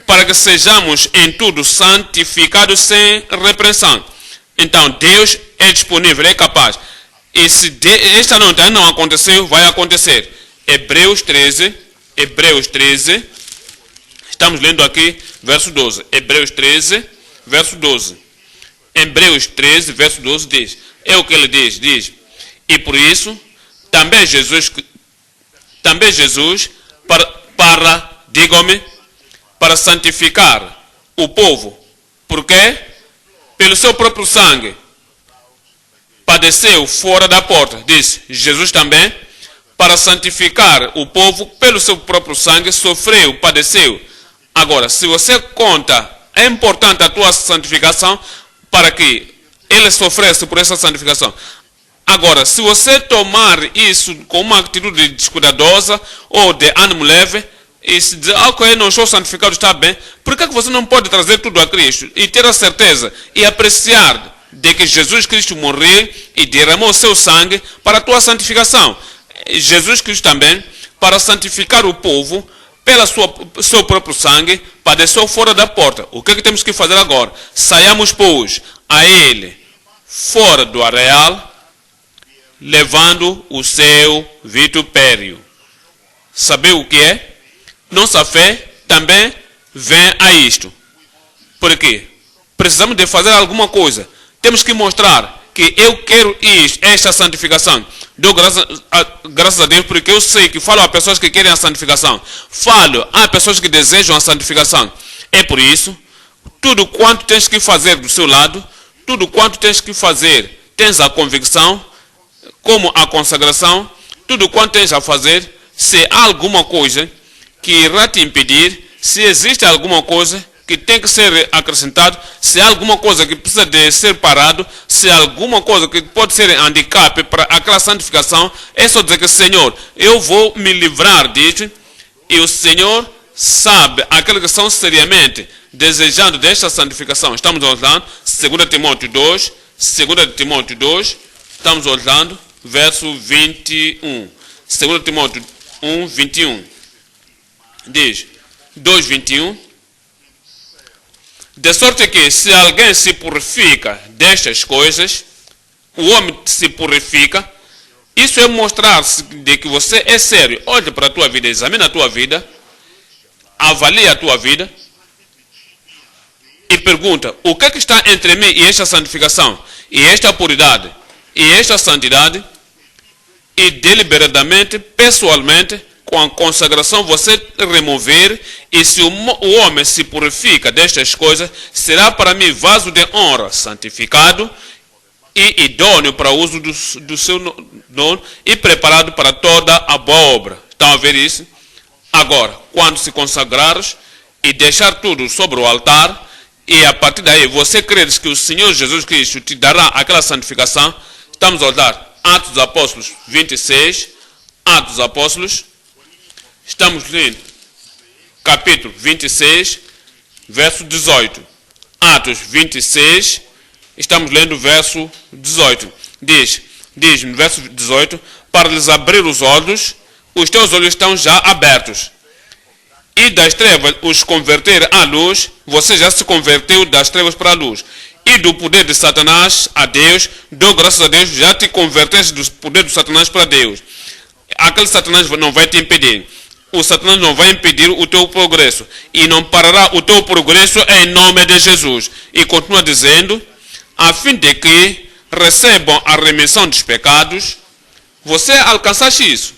para que sejamos em tudo santificados sem repreensão. Então, Deus é disponível, é capaz. E se esta noite ainda não aconteceu, vai acontecer. Hebreus 13, estamos lendo aqui, verso 12. Hebreus 13, verso 12. Hebreus 13, verso 12 diz, é o que ele diz, e por isso, Também Jesus digam-me, para santificar o povo. Porque pelo seu próprio sangue padeceu fora da porta. Diz Jesus também, para santificar o povo, pelo seu próprio sangue sofreu, padeceu. Agora, se você conta, é importante a tua santificação para que ele sofresse por essa santificação. Agora, se você tomar isso com uma atitude descuidadosa ou de ânimo leve, e se dizer, ok, não estou santificado, está bem, por que você não pode trazer tudo a Cristo e ter a certeza e apreciar de que Jesus Cristo morreu e derramou seu sangue para a tua santificação? Jesus Cristo também, para santificar o povo, pelo seu próprio sangue, padeceu fora da porta. O que é que temos que fazer agora? Saiamos, pois, a ele fora do arraial, levando o seu vitupério. Sabe o que é? Nossa fé também vem a isto. Por quê? Precisamos de fazer alguma coisa. Temos que mostrar que eu quero esta santificação. Dou graças a Deus porque eu sei que falo a pessoas que querem a santificação. Falo a pessoas que desejam a santificação. É por isso, tudo quanto tens que fazer do seu lado, tudo quanto tens que fazer, tens a convicção, como a consagração, tudo quanto tens a fazer, se há alguma coisa que irá te impedir, se existe alguma coisa que tem que ser acrescentado, se há alguma coisa que precisa de ser parado, se há alguma coisa que pode ser handicap para aquela santificação, é só dizer que, Senhor, eu vou me livrar disso, e o Senhor sabe aqueles que são seriamente desejando desta santificação. Estamos olhando 2 Timóteo 2, estamos olhando verso 21. 2 Timóteo 1, 21. Diz 2:21, de sorte que se alguém se purifica destas coisas, o homem se purifica, isso é mostrar-se de que você é sério. Olha para a tua vida, examina a tua vida, avalia a tua vida e pergunta, o que é que está entre mim e esta santificação, e esta puridade, e esta santidade, e deliberadamente, pessoalmente, com a consagração você remover, e se o homem se purifica destas coisas, será para mim vaso de honra, santificado e idôneo para o uso do seu dono e preparado para toda a boa obra. Estão a ver isso? Agora, quando se consagrares e deixar tudo sobre o altar, e a partir daí você creres que o Senhor Jesus Cristo te dará aquela santificação, estamos a olhar Atos dos Apóstolos 26, Atos dos Apóstolos, estamos lendo capítulo 26, verso 18. Atos 26, estamos lendo o verso 18. Diz no verso 18, para lhes abrir os olhos, os teus olhos estão já abertos. E das trevas os converter à luz, você já se converteu das trevas para a luz. E do poder de Satanás a Deus, dou graças a Deus, já te converteste do poder de Satanás para Deus. Aquele Satanás não vai te impedir. O Satanás não vai impedir o teu progresso. E não parará o teu progresso em nome de Jesus. E continua dizendo, a fim de que recebam a remissão dos pecados. Você alcançaste isso?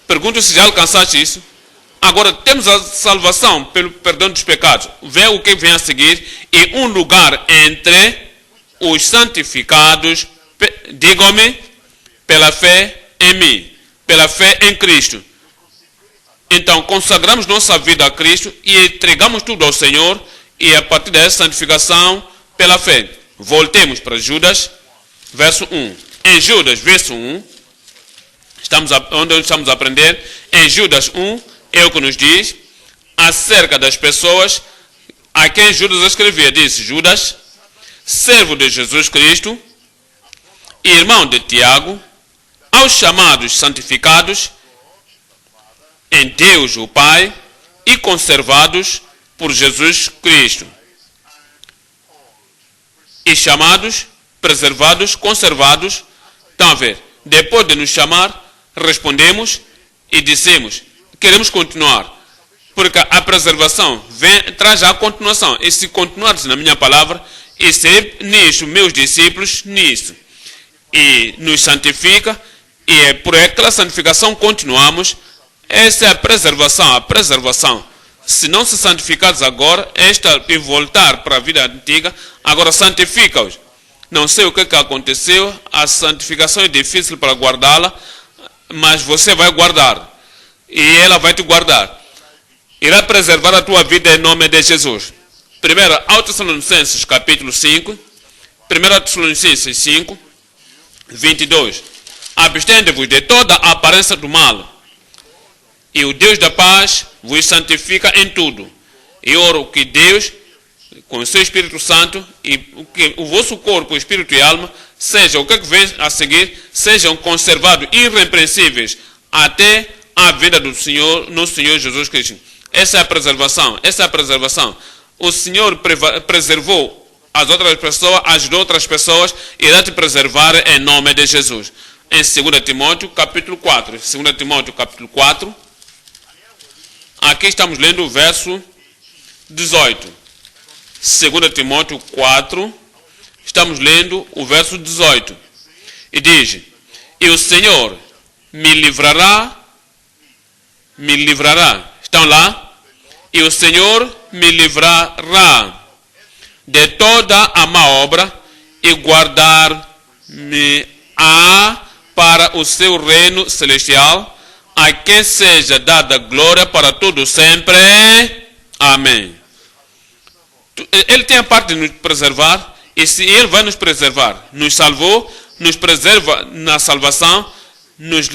Pergunto se já alcançaste isso. Agora temos a salvação pelo perdão dos pecados. Vê o que vem a seguir. E um lugar entre os santificados, digam-me, pela fé em mim, pela fé em Cristo. Então, consagramos nossa vida a Cristo e entregamos tudo ao Senhor, e a partir dessa santificação, pela fé. Voltemos para Judas, verso 1. Em Judas, verso 1, onde estamos a aprender, em Judas 1, é o que nos diz acerca das pessoas a quem Judas escrevia. Diz Judas, servo de Jesus Cristo, irmão de Tiago, aos chamados santificados em Deus o Pai e conservados por Jesus Cristo. E chamados, preservados, conservados. Estão a ver? Depois de nos chamar, respondemos e dissemos, queremos continuar. Porque a preservação traz a continuação. E se continuares na minha palavra, e ser nisso, meus discípulos, nisso. E nos santifica, E por aquela santificação continuamos. Essa é a preservação, a preservação. Se não se santificados agora, e voltar para a vida antiga, agora santifica-os. Não sei o que aconteceu, a santificação é difícil para guardá-la, mas você vai guardar. E ela vai te guardar. Irá preservar a tua vida em nome de Jesus. 1 Tessalonicenses capítulo 5, 1 Tessalonicenses 5, 22. Abstende-vos de toda a aparência do mal, e o Deus da paz vos santifica em tudo. E oro que Deus, com o seu Espírito Santo, e que o vosso corpo, espírito e alma, seja o que vem a seguir, sejam conservados irrepreensíveis até a vinda do Senhor, no Senhor Jesus Cristo. Essa é a preservação, essa é a preservação. O Senhor preservou as outras pessoas, ajudou outras pessoas, irá te preservar em nome de Jesus. Em 2 Timóteo capítulo 4, 2 Timóteo capítulo 4, aqui estamos lendo o verso 18. 2 Timóteo 4, estamos lendo o verso 18. E diz: e o Senhor me livrará. Estão lá? E o Senhor me livrará de toda a má obra e guardar-me-á para o seu reino celestial, a quem seja dada glória para todo sempre. Amém. Ele tem a parte de nos preservar, e se Ele vai nos preservar, nos salvou, nos preserva na salvação, nos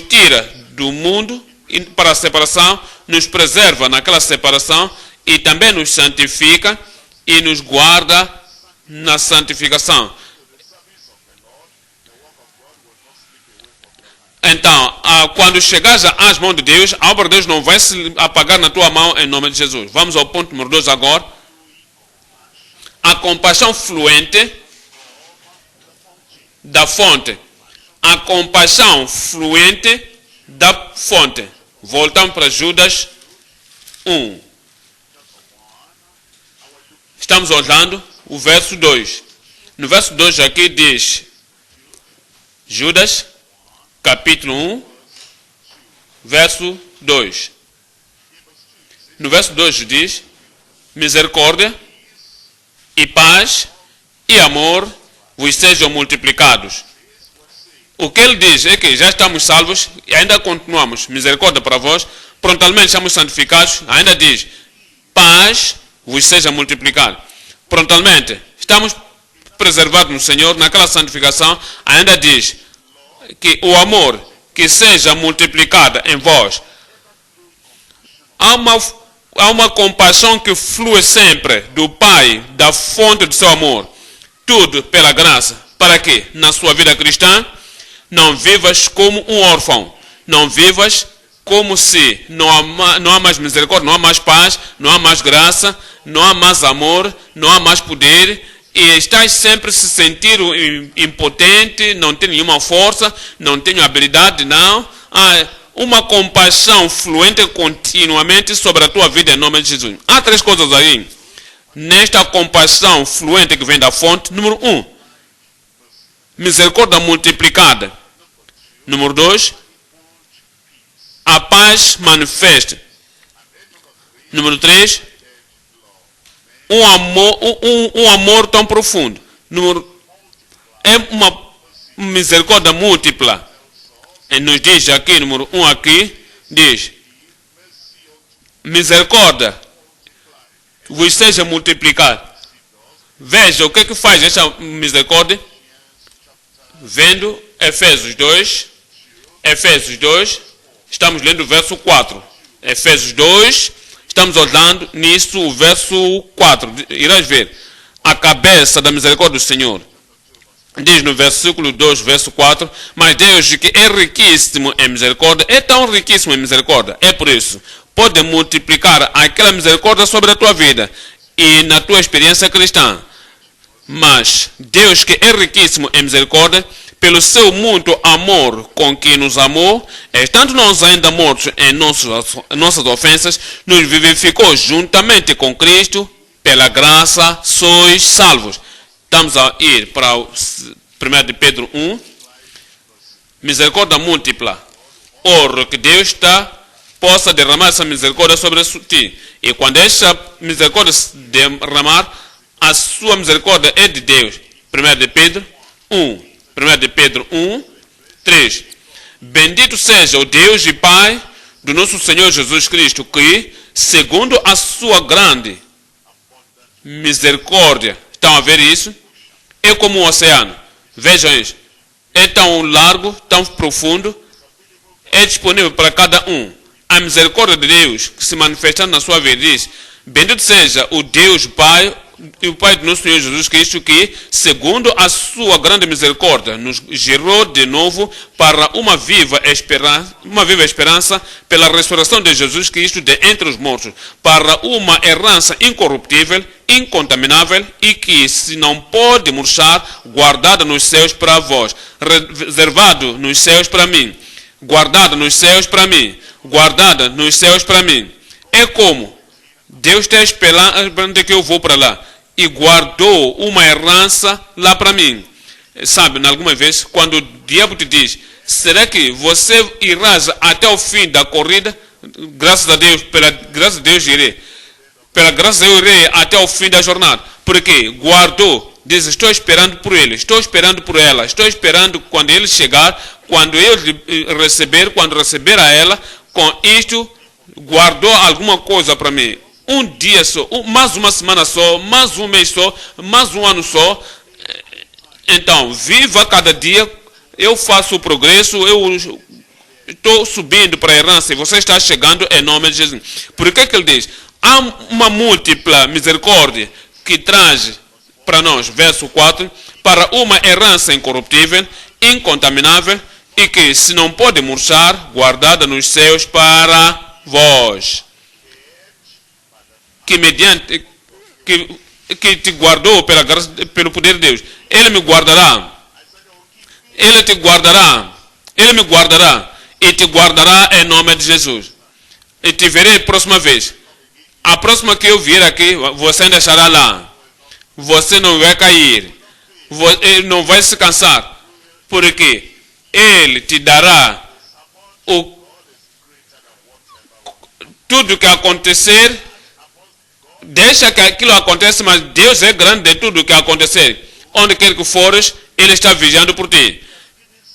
tira do mundo para a separação, nos preserva naquela separação e também nos santifica e nos guarda na santificação. Então, quando chegares às mãos de Deus, a obra de Deus não vai se apagar na tua mão em nome de Jesus. Vamos ao ponto número 2 agora. A compaixão fluente da fonte. A compaixão fluente da fonte. Voltamos para Judas 1. Estamos olhando o verso 2. No verso 2 aqui diz, Judas, capítulo 1, verso 2. No verso 2 diz, misericórdia e paz e amor vos sejam multiplicados. O que ele diz é que já estamos salvos e ainda continuamos. Misericórdia para vós, prontamente estamos santificados. Ainda diz, paz vos seja multiplicado. Prontamente estamos preservados no Senhor, naquela santificação. Ainda diz que o amor que seja multiplicado em vós. Há uma compaixão que flui sempre do Pai, da fonte do seu amor. Tudo pela graça. Para que na sua vida cristã não vivas como um órfão. Não vivas como se não há mais misericórdia, não há mais paz, não há mais graça, não há mais amor, não há mais poder. E estás sempre se sentir impotente, não tem nenhuma força, não tenho habilidade, não. Há uma compaixão fluente continuamente sobre a tua vida em nome de Jesus. Há 3 coisas aí. Nesta compaixão fluente que vem da fonte. Número 1, misericórdia multiplicada. Número 2, a paz manifesta. Número 3, um amor tão profundo. É uma misericórdia múltipla. E nos diz aqui, número 1 aqui, diz, misericórdia vos seja multiplicado. Veja o que faz essa misericórdia. Vendo Efésios 2, estamos lendo o verso 4. Efésios 2, estamos olhando nisso o verso 4. Irás ver a cabeça da misericórdia do Senhor. Diz no versículo 2, verso 4, mas Deus que é riquíssimo em misericórdia, é tão riquíssimo em misericórdia, é por isso, pode multiplicar aquela misericórdia sobre a tua vida e na tua experiência cristã. Mas Deus que é riquíssimo em misericórdia, pelo seu muito amor com que nos amou, estando nós ainda mortos em nossas ofensas, nos vivificou juntamente com Cristo, pela graça sois salvos. Estamos a ir para 1 de Pedro 1, misericórdia múltipla. Ora, que Deus possa derramar essa misericórdia sobre ti. E quando essa misericórdia se derramar, a sua misericórdia é de Deus. 1 de Pedro 1, 3. Bendito seja o Deus e Pai do nosso Senhor Jesus Cristo, que, segundo a sua grande misericórdia, estão a ver isso? É como um oceano. Vejam isso. É tão largo, tão profundo, é disponível para cada um. A misericórdia de Deus que se manifestando na sua vida diz: bendito seja o Deus Pai e o Pai do nosso Senhor Jesus Cristo, que, segundo a sua grande misericórdia, nos gerou de novo para uma viva esperança pela ressurreição de Jesus Cristo de entre os mortos, para uma herança incorruptível, incontaminável e que se não pode murchar, guardada nos céus para vós, reservado nos céus para mim, guardada nos céus para mim, guardada nos céus para mim. É como Deus está esperando que eu vou para lá e guardou uma herança lá para mim. Sabe, alguma vez, quando o diabo te diz: será que você irás até o fim da corrida? Graças a Deus, pela graça de Deus irei. Pela graça de Deus irei até o fim da jornada. Porque guardou, diz: estou esperando por ele, estou esperando por ela, estou esperando quando ele chegar, quando eu receber, quando receber a ela, com isto guardou alguma coisa para mim. Um dia só, mais uma semana só, mais um mês só, mais um ano só. Então, viva cada dia. Eu faço o progresso, eu estou subindo para a herança e você está chegando em nome de Jesus. Por que ele diz? Há uma múltipla misericórdia que traz para nós, verso 4, para uma herança incorruptível, incontaminável e que se não pode murchar, guardada nos céus para vós. Que mediante que te guardou pela graça, pelo poder de Deus, ele me guardará, ele te guardará, ele me guardará e te guardará em nome de Jesus. E te verei próxima vez. A próxima que eu vier aqui, você ainda estará lá. Você não vai cair, você não vai se cansar, porque ele te dará tudo que acontecer. Deixa que aquilo aconteça, mas Deus é grande de tudo que acontecer. Onde quer que fores, Ele está vigiando por ti.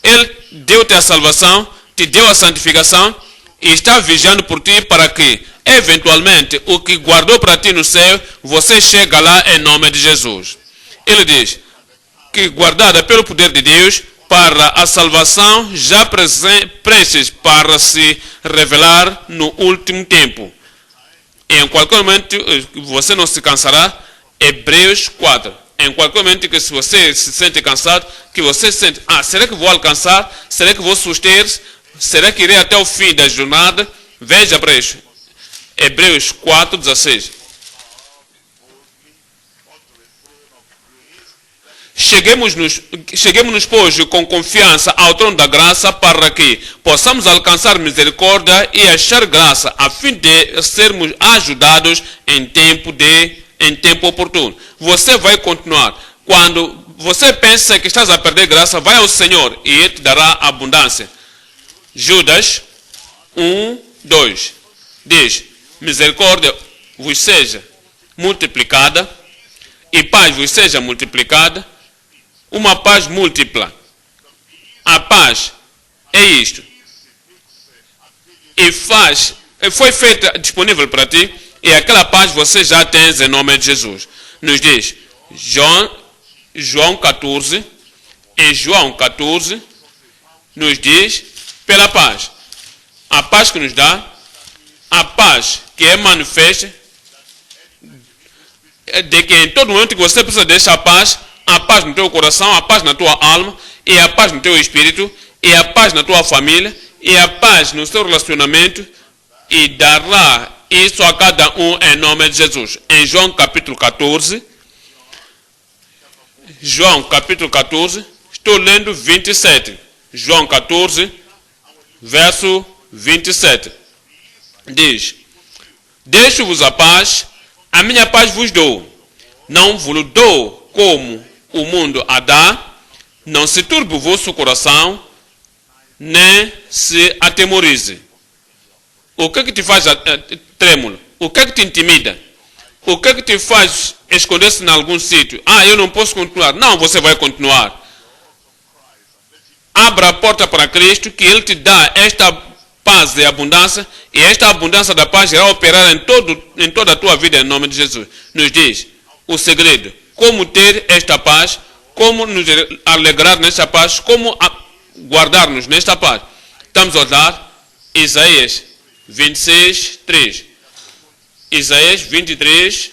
Ele deu-te a salvação, te deu a santificação e está vigiando por ti para que, eventualmente, o que guardou para ti no céu, você chega lá em nome de Jesus. Ele diz que guardada pelo poder de Deus para a salvação já prestes para se revelar no último tempo. Em qualquer momento você não se cansará. Hebreus 4. Em qualquer momento que se você se sente cansado, que você sente: será que vou alcançar? Será que vou suster? Será que irei até o fim da jornada? Veja para isso. Hebreus 4, 16. Cheguemos-nos, pois, com confiança ao trono da graça, para que possamos alcançar misericórdia e achar graça, a fim de sermos ajudados em tempo oportuno. Você vai continuar. Quando você pensa que estás a perder graça, vai ao Senhor e Ele te dará abundância. Judas 1, 2 diz: misericórdia vos seja multiplicada e paz vos seja multiplicada. Uma paz múltipla. A paz é isto. E foi feita disponível para ti, e aquela paz você já tens em nome de Jesus. Nos diz João 14, em João 14, nos diz pela paz. A paz que nos dá, a paz que é manifesta, de que em todo momento que você precisa dessa paz, a paz no teu coração, a paz na tua alma, e a paz no teu espírito, e a paz na tua família, e a paz no seu relacionamento, e dará isso a cada um em nome de Jesus. Em João capítulo 14, estou lendo 27. João 14, verso 27. Diz: deixo-vos a paz, a minha paz vos dou. Não vos dou como o mundo a dá. Não se turbe o vosso coração, nem se atemorize. O que é que te faz trêmulo? O que é que te intimida? O que é que te faz esconder-se em algum sítio? Eu não posso continuar. Não, você vai continuar. Abra a porta para Cristo, que Ele te dá esta paz de abundância, e esta abundância da paz irá operar em toda a tua vida, em nome de Jesus. Nos diz o segredo, como ter esta paz, como nos alegrar nesta paz, como guardar-nos nesta paz. Estamos a olhar Isaías 26, 3. Isaías 23,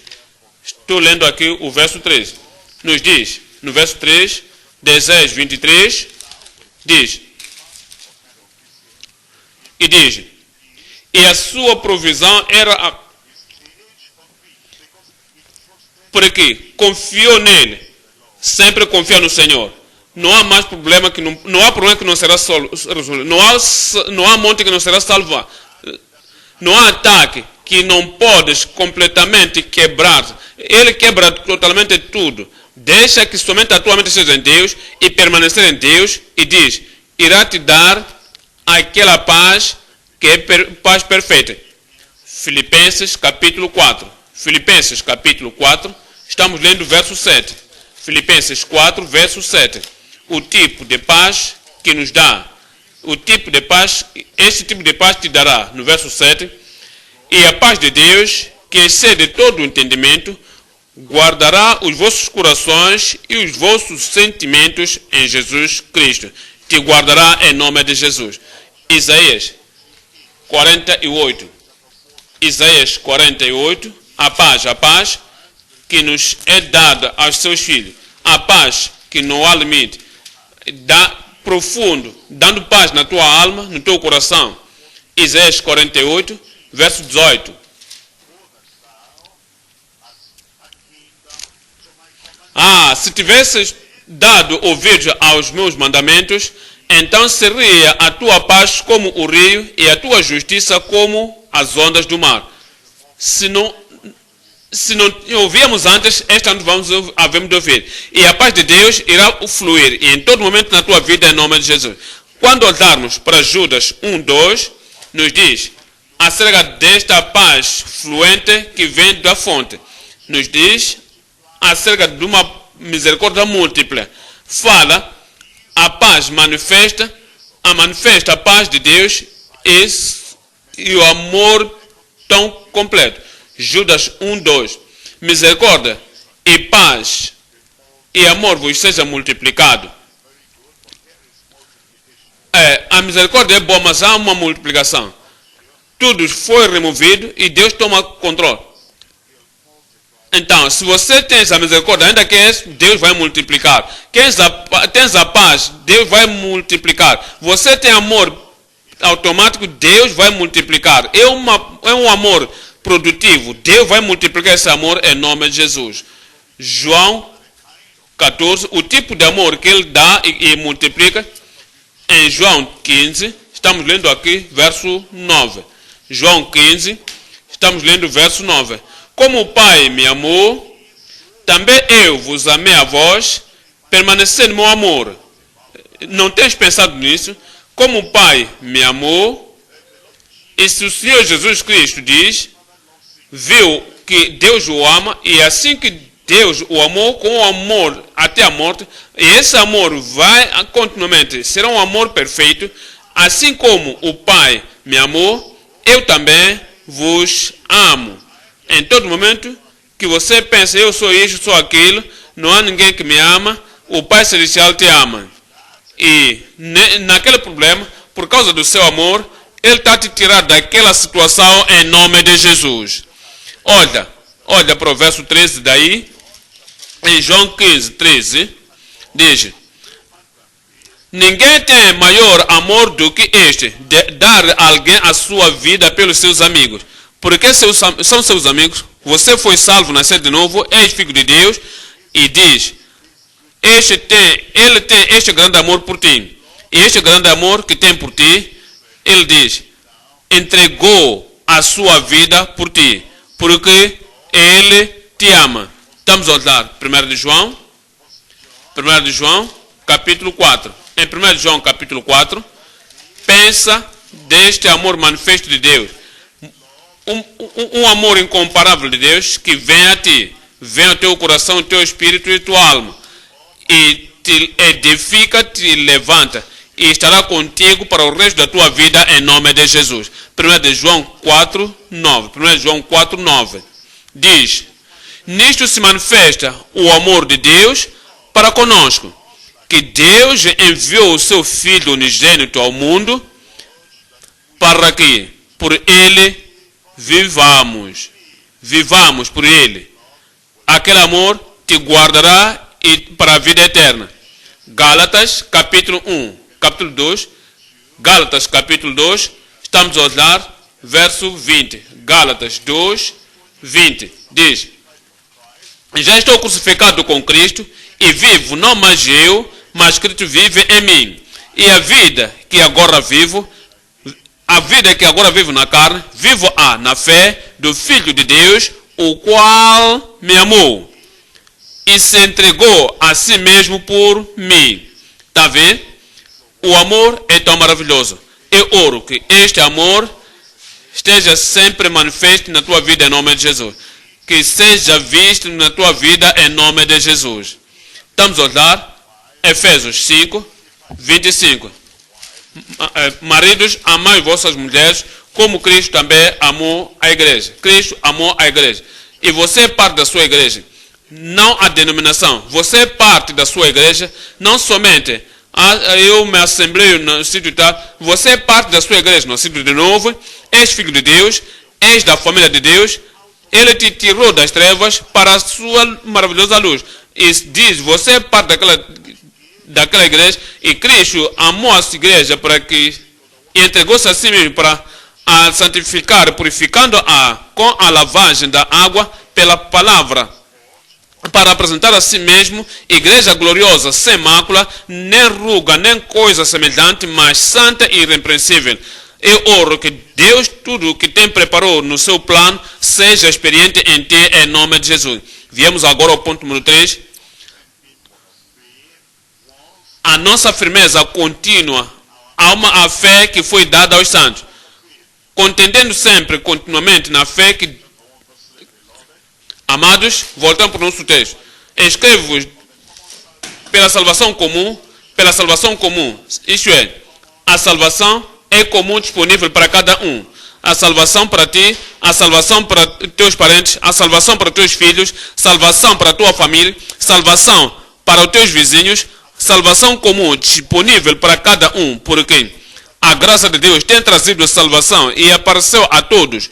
estou lendo aqui o verso 3. Nos diz, no verso 3, de Isaías 23, diz, e a sua provisão era porque confiou nele, sempre confia no Senhor. Não há mais problema não há problema que não será resolvido. Não há monte que não será salvo. Não há ataque que não podes completamente quebrar. Ele quebra totalmente tudo. Deixa que somente a tua mente seja em Deus e permanecer em Deus, e diz, irá te dar aquela paz que é paz perfeita. Filipenses capítulo 4. Filipenses capítulo 4, estamos lendo o verso 7. Filipenses 4, verso 7. O tipo de paz que nos dá. O tipo de paz, esse tipo de paz te dará, no verso 7. E a paz de Deus, que excede todo o entendimento, guardará os vossos corações e os vossos sentimentos em Jesus Cristo. Te guardará em nome de Jesus. Isaías 48. Isaías 48. A paz que nos é dada aos seus filhos. A paz que não há limite. Dá profundo, dando paz na tua alma, no teu coração. Isaías 48, verso 18. Se tivesses dado ouvidos aos meus mandamentos, então seria a tua paz como o rio e a tua justiça como as ondas do mar. Se não ouvíamos antes, esta noite havemos de ouvir. E a paz de Deus irá fluir e em todo momento na tua vida, em nome de Jesus. Quando olharmos para Judas 1:2, nos diz acerca desta paz fluente que vem da fonte. Nos diz acerca de uma misericórdia múltipla. Fala a paz manifesta a paz de Deus e o amor tão completo. Judas 1:2. Misericórdia e paz e amor vos seja multiplicado. A misericórdia é boa, mas há uma multiplicação. Tudo foi removido e Deus toma controle. Então, se você tem a misericórdia, ainda que Deus vai multiplicar. Tens a paz, Deus vai multiplicar. Você tem amor automático, Deus vai multiplicar. É um amor produtivo. Deus vai multiplicar esse amor em nome de Jesus. João 14, o tipo de amor que Ele dá e multiplica. Em João 15, estamos lendo aqui verso 9. João 15, estamos lendo verso 9. Como o Pai me amou, também eu vos amei a vós, permanecei no meu amor. Não tens pensado nisso? Como o Pai me amou, e se o Senhor Jesus Cristo diz, viu que Deus o ama, e assim que Deus o amou com o amor até a morte, e esse amor vai continuamente, será um amor perfeito, assim como o Pai me amou, eu também vos amo. Em todo momento que você pensa, eu sou isso, sou aquilo, não há ninguém que me ama, o Pai Celestial te ama. E naquele problema, por causa do seu amor, Ele está te tirando daquela situação em nome de Jesus. Olha para o verso 13 daí, em João 15, 13, diz: ninguém tem maior amor do que este, de dar a alguém a sua vida pelos seus amigos. Porque são seus amigos, você foi salvo, nasceu de novo, és filho de Deus, e diz, ele tem este grande amor por ti. E este grande amor que tem por ti, ele diz, entregou a sua vida por ti, porque ele te ama. Estamos a olhar 1 de João, capítulo 4. Em 1 de João, capítulo 4, pensa deste amor manifesto de Deus? Um amor incomparável de Deus que vem a ti, vem ao teu coração, ao teu espírito e tua alma, e te edifica, te levanta, e estará contigo para o resto da tua vida em nome de Jesus. 1 de João 4, 9. 1 João 4, 9. Diz: nisto se manifesta o amor de Deus para conosco, que Deus enviou o seu Filho unigênito ao mundo para que por ele vivamos por ele. Aquele amor te guardará para a vida eterna. Gálatas capítulo 1, capítulo 2, Gálatas capítulo 2, estamos a olhar verso 20. Gálatas 2, 20, diz: já estou crucificado com Cristo e vivo não mais eu, mas Cristo vive em mim. E a vida que agora vivo na carne, vivo-a na fé do Filho de Deus, o qual me amou e se entregou a si mesmo por mim. Está vendo? O amor é tão maravilhoso. Eu oro que este amor esteja sempre manifesto na tua vida em nome de Jesus. Que seja visto na tua vida em nome de Jesus. Estamos a olhar Efésios 5, 25. Maridos, amai vossas mulheres como Cristo também amou a igreja. Cristo amou a igreja. E você é parte da sua igreja. Não a denominação. Você é parte da sua igreja. Não somente eu me assembleio no sítio tal. Você é parte da sua igreja no sítio de novo. És filho de Deus. És da família de Deus. Ele te tirou das trevas para a sua maravilhosa luz. E diz, você é parte daquela igreja, e Cristo amou a sua igreja para que entregou-se a si mesmo para a santificar, purificando-a com a lavagem da água pela palavra, para apresentar a si mesmo igreja gloriosa, sem mácula, nem ruga, nem coisa semelhante, mas santa e irrepreensível. Eu oro que Deus, tudo o que tem preparou no seu plano, seja experiente em ti, em nome de Jesus. Viemos agora ao ponto número 3. A nossa firmeza contínua a fé que foi dada aos santos. Contendendo sempre, continuamente, na fé que... Amados, voltamos para o nosso texto. Escrevo-vos pela salvação comum, isto é, a salvação é comum, disponível para cada um. A salvação para ti, a salvação para teus parentes, a salvação para teus filhos, salvação para a tua família, salvação para os teus vizinhos, salvação comum, disponível para cada um, porque a graça de Deus tem trazido salvação e apareceu a todos,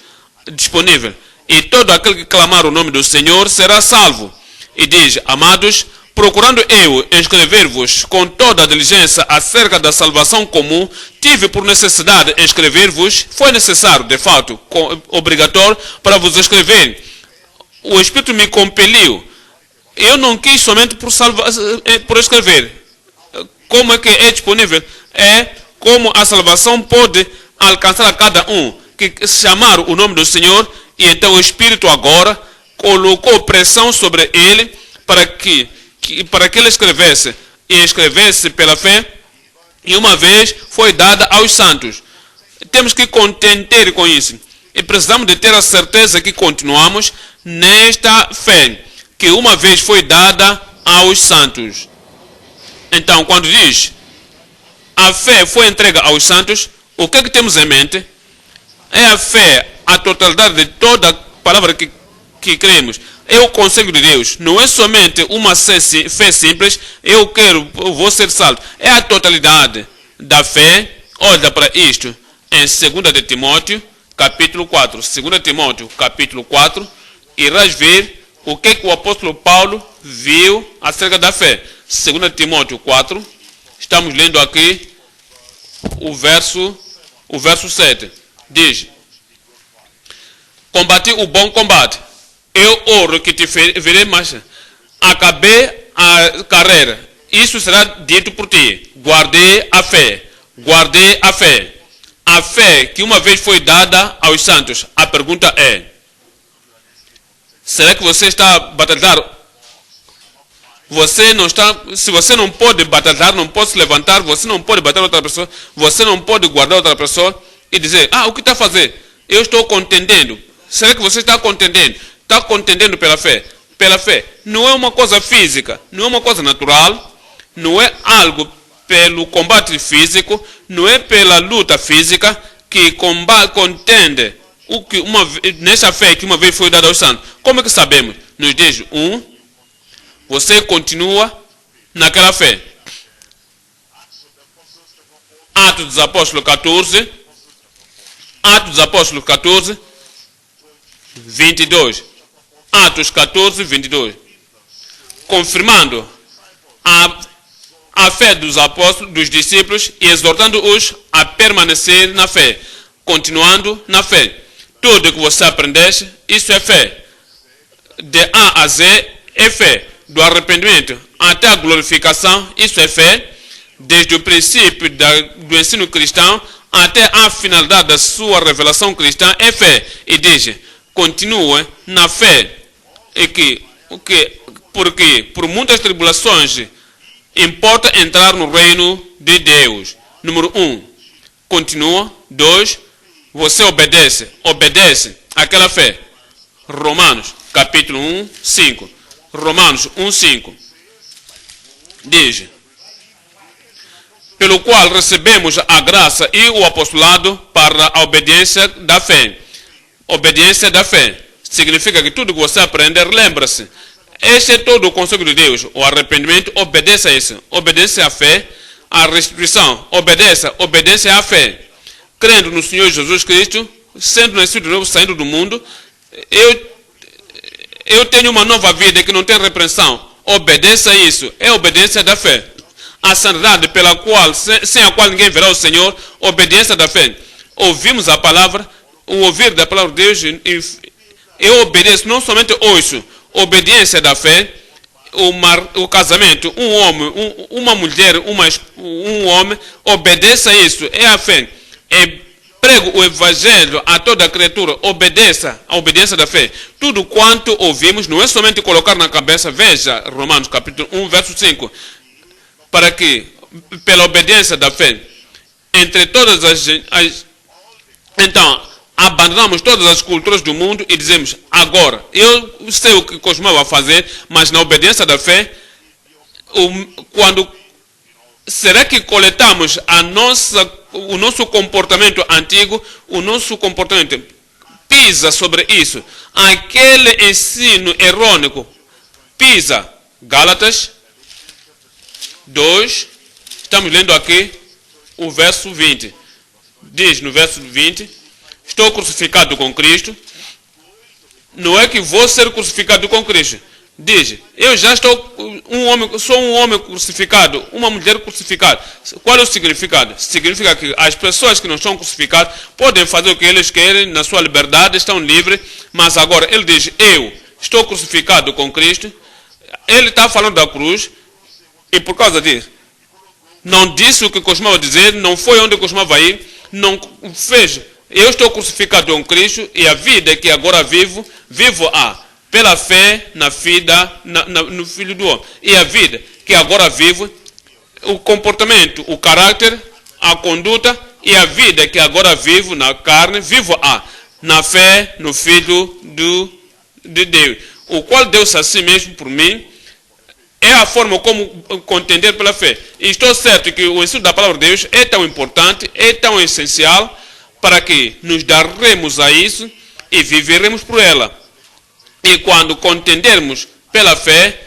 disponível. E todo aquele que clamar o nome do Senhor será salvo. E diz: amados, procurando eu escrever-vos com toda a diligência acerca da salvação comum, tive por necessidade escrever-vos, foi necessário, de fato, obrigatório, para vos escrever. O Espírito me compeliu. Eu não quis somente por escrever. Como é que é disponível? É como a salvação pode alcançar a cada um, que chamar o nome do Senhor, e então o Espírito agora colocou pressão sobre ele para que ele escrevesse, e escrevesse pela fé, e uma vez foi dada aos santos. Temos que contentar com isso, e precisamos de ter a certeza que continuamos nesta fé, que uma vez foi dada aos santos. Então, quando diz a fé foi entregue aos santos, o que é que temos em mente? É a fé, a totalidade de toda a palavra que cremos. É o conselho de Deus. Não é somente uma fé simples, vou ser salvo. É a totalidade da fé. Olha para isto em 2 de Timóteo, capítulo 4. 2 Timóteo, capítulo 4, irás ver o que o apóstolo Paulo viu acerca da fé. 2 Timóteo 4, estamos lendo aqui o verso 7. Diz: combati o bom combate, eu oro que te verei mais. Acabei a carreira, isso será dito por ti. Guardei a fé. A fé que uma vez foi dada aos santos. A pergunta é: será que você está a batalhar Se você não pode batalhar, não pode se levantar, você não pode bater outra pessoa, você não pode guardar outra pessoa e dizer, o que está a fazer? Eu estou contendendo. Será que você está contendendo? Está contendendo pela fé. Pela fé. Não é uma coisa física, não é uma coisa natural, não é algo pelo combate físico, não é pela luta física que contende nessa fé que uma vez foi dada aos santos. Como é que sabemos? Nos diz você continua naquela fé. Atos dos Apóstolos 14. Atos dos Apóstolos 14, 22. Atos 14, 22. Confirmando a fé dos apóstolos, dos discípulos e exortando-os a permanecer na fé. Continuando na fé. Tudo que você aprendeste, isso é fé. De A a Z é fé. Do arrependimento até a glorificação, isso é fé. Desde o princípio do ensino cristão até a finalidade da sua revelação cristã, é fé. E diz, continue na fé. Porque por muitas tribulações importa entrar no reino de Deus. Número 1, continua. 2, você obedece àquela fé. Romanos capítulo 1, 5. Romanos 1, 5. Diz, pelo qual recebemos a graça e o apostolado para a obediência da fé. Obediência da fé significa que tudo que você aprender, lembra-se. Este é todo o conselho de Deus. O arrependimento, obedeça a isso. Obedeça à fé. A restituição, obedeça à fé. Crendo no Senhor Jesus Cristo, sendo nascido de novo, saindo do mundo, eu tenho uma nova vida que não tem repreensão. Obedeça a isso. É a obediência da fé. A santidade pela qual, sem a qual ninguém verá o Senhor, obediência da fé. Ouvimos a palavra, o ouvir da palavra de Deus, eu obedeço, não somente ouço. Obediência da fé, o casamento, um homem, uma mulher, um homem, obedeça a isso, é a fé. Prego o evangelho a toda criatura, obedeça a obediência da fé. Tudo quanto ouvimos, não é somente colocar na cabeça, veja Romanos capítulo 1, verso 5, para que, pela obediência da fé, entre todas então, abandonamos todas as culturas do mundo e dizemos, agora, eu sei o que costumava fazer, mas na obediência da fé, será que coletamos o nosso comportamento antigo, o nosso comportamento pisa sobre isso? Aquele ensino errôneo pisa. Gálatas 2, estamos lendo aqui o verso 20. Diz no verso 20, estou crucificado com Cristo. Não é que vou ser crucificado com Cristo. Diz, eu já sou um homem crucificado, uma mulher crucificada. Qual é o significado? Significa que as pessoas que não são crucificadas podem fazer o que eles querem na sua liberdade, estão livres, mas agora ele diz, eu estou crucificado com Cristo. Ele está falando da cruz e por causa disso, não disse o que costumava dizer, não foi onde costumava ir, não fez. Eu estou crucificado com Cristo e a vida que agora vivo pela fé no Filho do Homem. E a vida que agora vivo, o comportamento, o caráter, a conduta e a vida que agora vivo na carne, na fé no Filho de Deus, o qual deu-se a si mesmo por mim. É a forma como contender pela fé. E estou certo que o ensino da palavra de Deus é tão importante, é tão essencial, para que nos daremos a isso e viveremos por ela. E quando contendermos pela fé,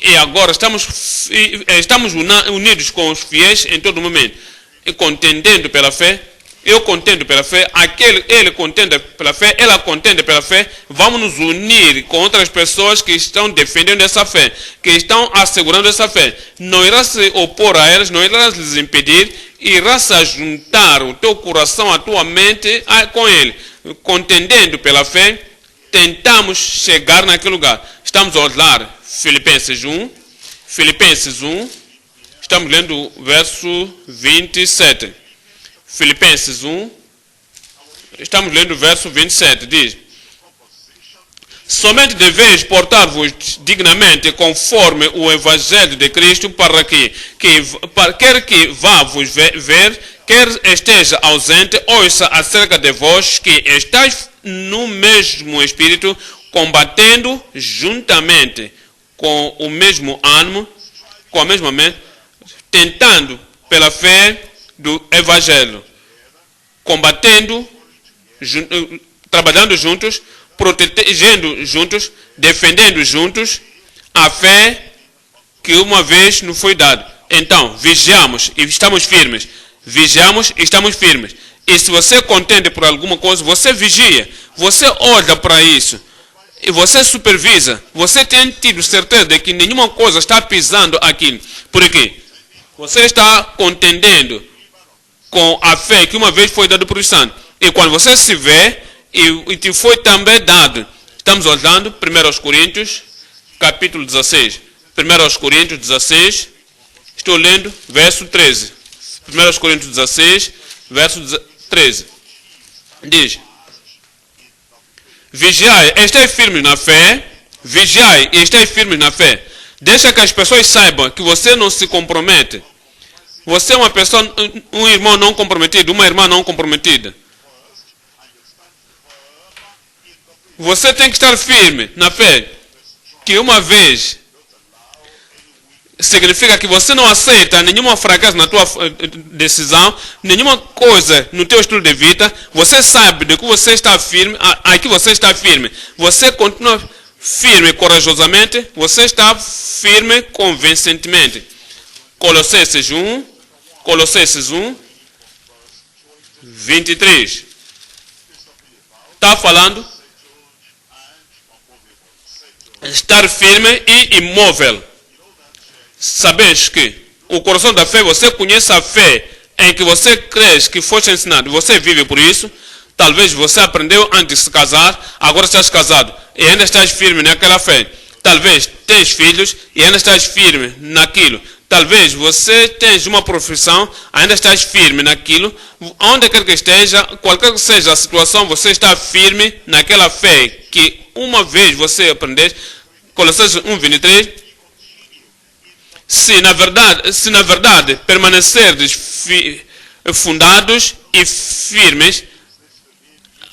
e agora estamos unidos com os fiéis em todo momento, e contendendo pela fé, eu contendo pela fé, ele contende pela fé, ela contende pela fé, vamos nos unir com outras pessoas que estão defendendo essa fé, que estão assegurando essa fé. Não irá se opor a elas, não irá lhes impedir, irá se juntar o teu coração, a tua mente com ele. Contendendo pela fé, tentamos chegar naquele lugar. Estamos a olhar Filipenses 1, estamos lendo o verso 27. Filipenses 1, estamos lendo o verso 27, diz, Somente deveis portar-vos dignamente conforme o Evangelho de Cristo, para que quer que vá vos ver, quer esteja ausente, ouça acerca de vós que estáis no mesmo Espírito, combatendo juntamente com o mesmo ânimo, com a mesma mente, tentando pela fé do Evangelho, combatendo, trabalhando juntos, protegendo juntos, defendendo juntos a fé que uma vez nos foi dada. Então, vigiamos e estamos firmes. Vigiamos e estamos firmes. E se você contende por alguma coisa, você vigia. Você olha para isso. E você supervisa. Você tem tido certeza de que nenhuma coisa está pisando aqui. Por quê? Você está contendendo com a fé que uma vez foi dada por Santo. E quando você se vê, e te foi também dado. Estamos olhando 1 Coríntios, capítulo 16. 1 Coríntios 16, estou lendo verso 13. 1 Coríntios 16, verso 13. Diz: vigiai, estai firmes na fé. Vigiai e estai firmes na fé. Deixa que as pessoas saibam que você não se compromete. Você é uma pessoa, um irmão não comprometido, uma irmã não comprometida. Você tem que estar firme na fé, que uma vez significa que você não aceita nenhuma fraqueza na tua decisão, nenhuma coisa no teu estilo de vida. Você sabe de que você está firme, aqui você está firme. Você continua firme corajosamente, você está firme convincentemente. Colossenses 1, 23. Está falando estar firme e imóvel. Sabes que o coração da fé, você conhece a fé em que você crê que foste ensinado, você vive por isso. Talvez você aprendeu antes de se casar, agora estás casado e ainda estás firme naquela fé. Talvez tens filhos e ainda estás firme naquilo. Talvez você tens uma profissão, ainda estás firme naquilo. Onde quer que esteja, qualquer que seja a situação, você está firme naquela fé que uma vez você aprendeu. Colossenses 1, 23. Se na verdade permanecerdes fundados e firmes,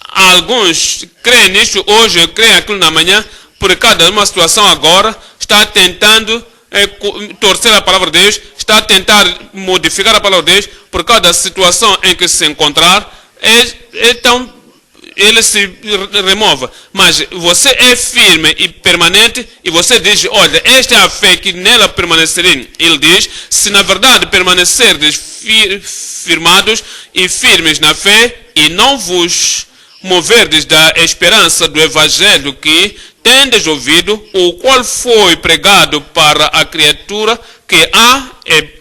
alguns creem nisto hoje, creem aquilo na manhã, por causa de uma situação agora, está tentando torcer a palavra de Deus, está a tentar modificar a palavra de Deus, por causa da situação em que se encontrar, então ele se remova. Mas você é firme e permanente e você diz, olha, esta é a fé que nela permanecerei. Ele diz, se na verdade permanecerdes firmados e firmes na fé e não vos moverdes da esperança do Evangelho que tendes ouvido, o qual foi pregado para a criatura que há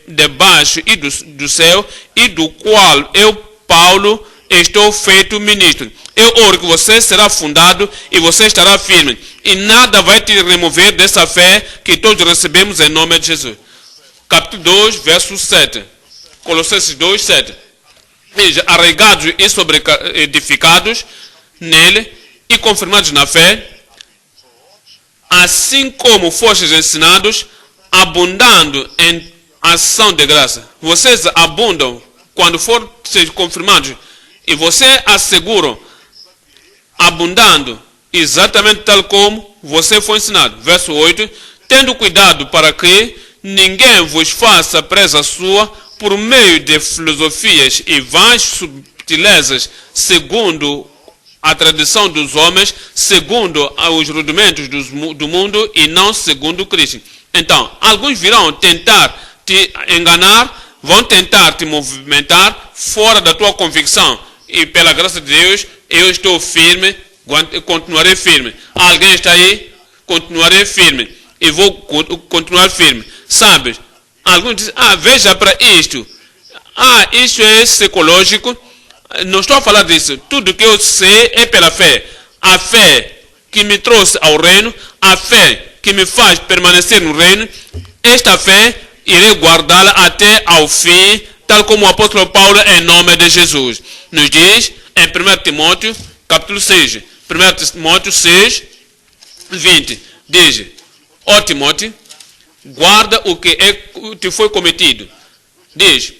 debaixo e do céu, e do qual eu, Paulo, estou feito ministro. Eu oro que você será fundado e você estará firme. E nada vai te remover dessa fé que todos recebemos em nome de Jesus. Capítulo 2, verso 7. Colossenses 2, 7. Veja, arraigados e edificados nele e confirmados na fé, assim como fostes ensinados, abundando em ação de graça. Vocês abundam quando forem confirmados e você asseguram abundando exatamente tal como você foi ensinado. Verso 8. Tendo cuidado para que ninguém vos faça presa sua por meio de filosofias e vãs subtilezas, segundo a tradição dos homens, segundo os rudimentos do mundo e não segundo Cristo. Então, alguns virão tentar te enganar, vão tentar te movimentar fora da tua convicção. E pela graça de Deus, eu estou firme, continuarei firme. Alguém está aí? Continuarei firme. E vou continuar firme. Sabes? Alguns dizem, veja para isto. Isso é psicológico. Não estou a falar disso. Tudo que eu sei é pela fé. A fé que me trouxe ao reino, a fé que me faz permanecer no reino, esta fé irei guardá-la até ao fim, tal como o apóstolo Paulo, em nome de Jesus, nos diz em 1 Timóteo, capítulo 6. 1 Timóteo 6, 20, diz: ó Timóteo, guarda o que te foi cometido. Diz: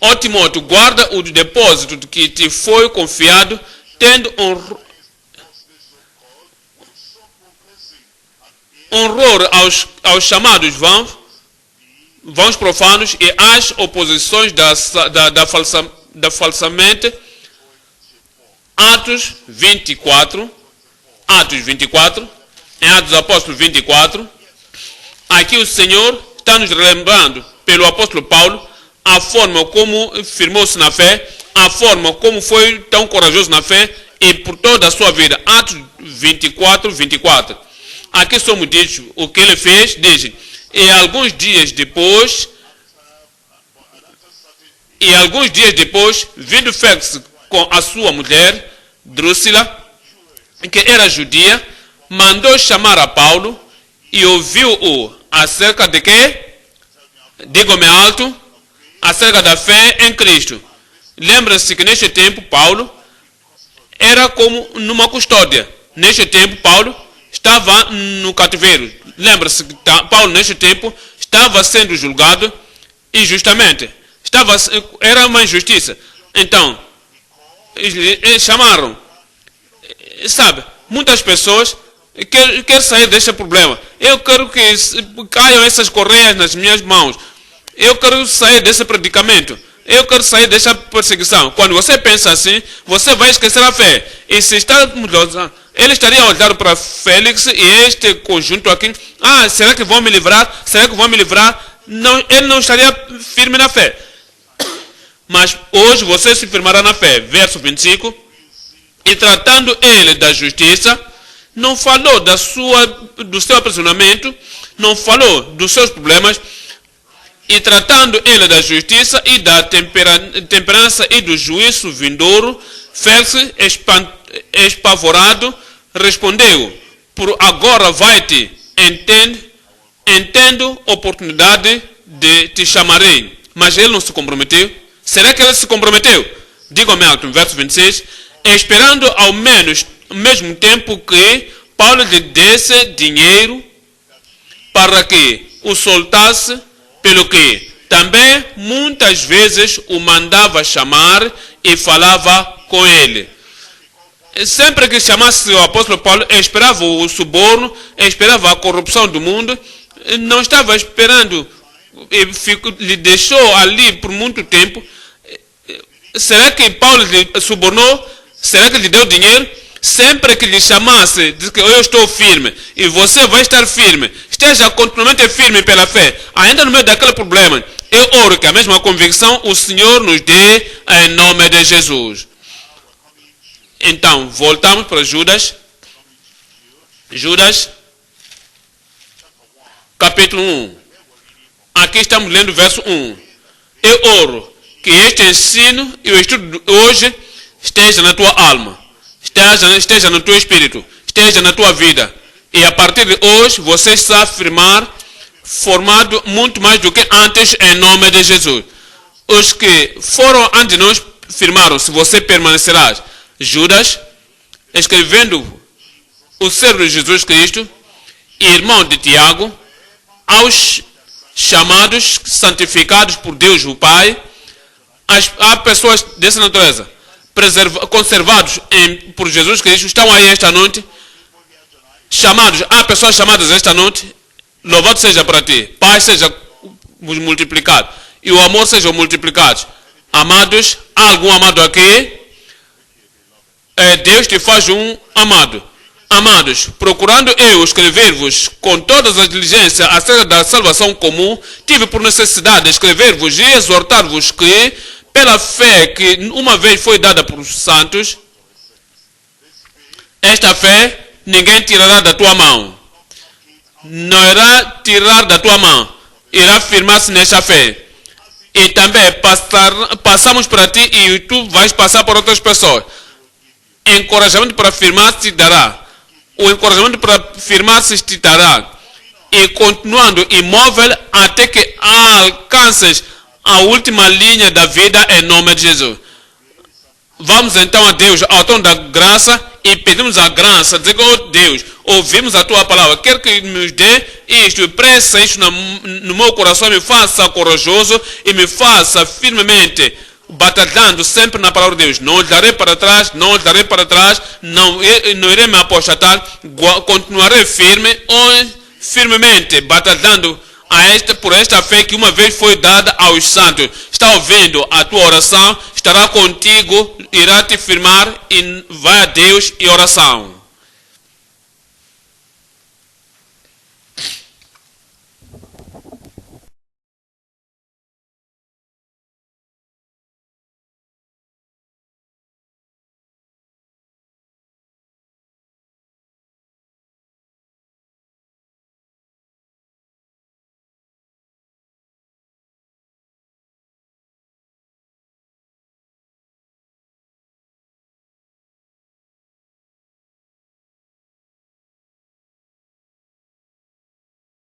ó Timóteo, guarda o depósito que te foi confiado, tendo honor aos chamados vãos profanos e às oposições da falsamente. Atos 24, em Atos dos Apóstolos 24, aqui o Senhor está nos lembrando, pelo apóstolo Paulo, a forma como firmou-se na fé, a forma como foi tão corajoso na fé e por toda a sua vida. Atos 24. Aqui somos ditos o que ele fez, diz: e alguns dias depois, vindo Félix com a sua mulher, Drúxila, que era judia, mandou chamar a Paulo e ouviu-o acerca de quê? Diga-me alto, acerca da fé em Cristo. Lembra-se que neste tempo Paulo era como numa custódia. Neste tempo Paulo estava no cativeiro. Lembra-se que Paulo neste tempo estava sendo julgado injustamente. Era uma injustiça. Então, eles chamaram. Sabe, muitas pessoas querem sair deste problema. Eu quero que caiam essas correias nas minhas mãos. Eu quero sair desse predicamento. Eu quero sair dessa perseguição. Quando você pensa assim, você vai esquecer a fé. E se está... Ele estaria olhando para Félix e este conjunto aqui. Ah, será que vão me livrar? Será que vão me livrar? Não, ele não estaria firme na fé. Mas hoje você se firmará na fé. Verso 25. E tratando ele da justiça, não falou do seu aprisionamento, não falou dos seus problemas. E tratando ele da justiça e da temperança e do juízo vindouro, Félix, espavorado, respondeu: por agora vai-te, entendo oportunidade de te chamarei. Mas ele não se comprometeu. Será que ele se comprometeu? Diga-me alto, verso 26. Esperando ao mesmo tempo que Paulo lhe desse dinheiro para que o soltasse, pelo que também muitas vezes o mandava chamar e falava com ele. Sempre que chamasse o apóstolo Paulo, esperava o suborno, esperava a corrupção do mundo, não estava esperando, lhe deixou ali por muito tempo. Será que Paulo lhe subornou? Será que lhe deu dinheiro? Sempre que lhe chamasse, diz que eu estou firme e você vai estar firme. Esteja continuamente firme pela fé. Ainda no meio daquele problema, eu oro que a mesma convicção o Senhor nos dê em nome de Jesus. Então, voltamos para Judas. Judas, capítulo 1. Aqui estamos lendo o verso 1. Eu oro que este ensino e o estudo de hoje esteja na tua alma, esteja no teu espírito, esteja na tua vida. E a partir de hoje você está afirmar, formado muito mais do que antes, em nome de Jesus. Os que foram antes de nós firmaram, se você permanecerás. Judas, escrevendo o servo de Jesus Cristo, irmão de Tiago, aos chamados, santificados por Deus o Pai, há pessoas dessa natureza, conservados por Jesus Cristo, estão aí esta noite, chamados, há pessoas chamadas esta noite. Louvado seja para ti, paz seja multiplicado e o amor seja multiplicado. Amados, há algum amado aqui? Deus te faz um amado. Amados, procurando eu escrever-vos com todas as diligências acerca da salvação comum, tive por necessidade de escrever-vos e exortar-vos que, pela fé que uma vez foi dada por os santos, esta fé ninguém tirará da tua mão. Não irá tirar da tua mão, irá firmar-se nesta fé. E também passamos para ti e tu vais passar para outras pessoas. Encorajamento para firmar-se te dará. O encorajamento para firmar-se te dará. E continuando imóvel até que alcances a última linha da vida em nome de Jesus. Vamos então a Deus, ao trono da graça, e pedimos a graça, dizer, oh Deus, ouvimos a tua palavra, quer que nos dê isto, pressa isto no meu coração, me faça corajoso e me faça firmemente, batalhando sempre na palavra de Deus. Não olharei para trás, não olharei para trás, não irei me apostatar, continuarei firmemente, batalhando por esta fé que uma vez foi dada aos santos. Está ouvindo a tua oração, estará contigo, irá te firmar e vai a Deus e oração.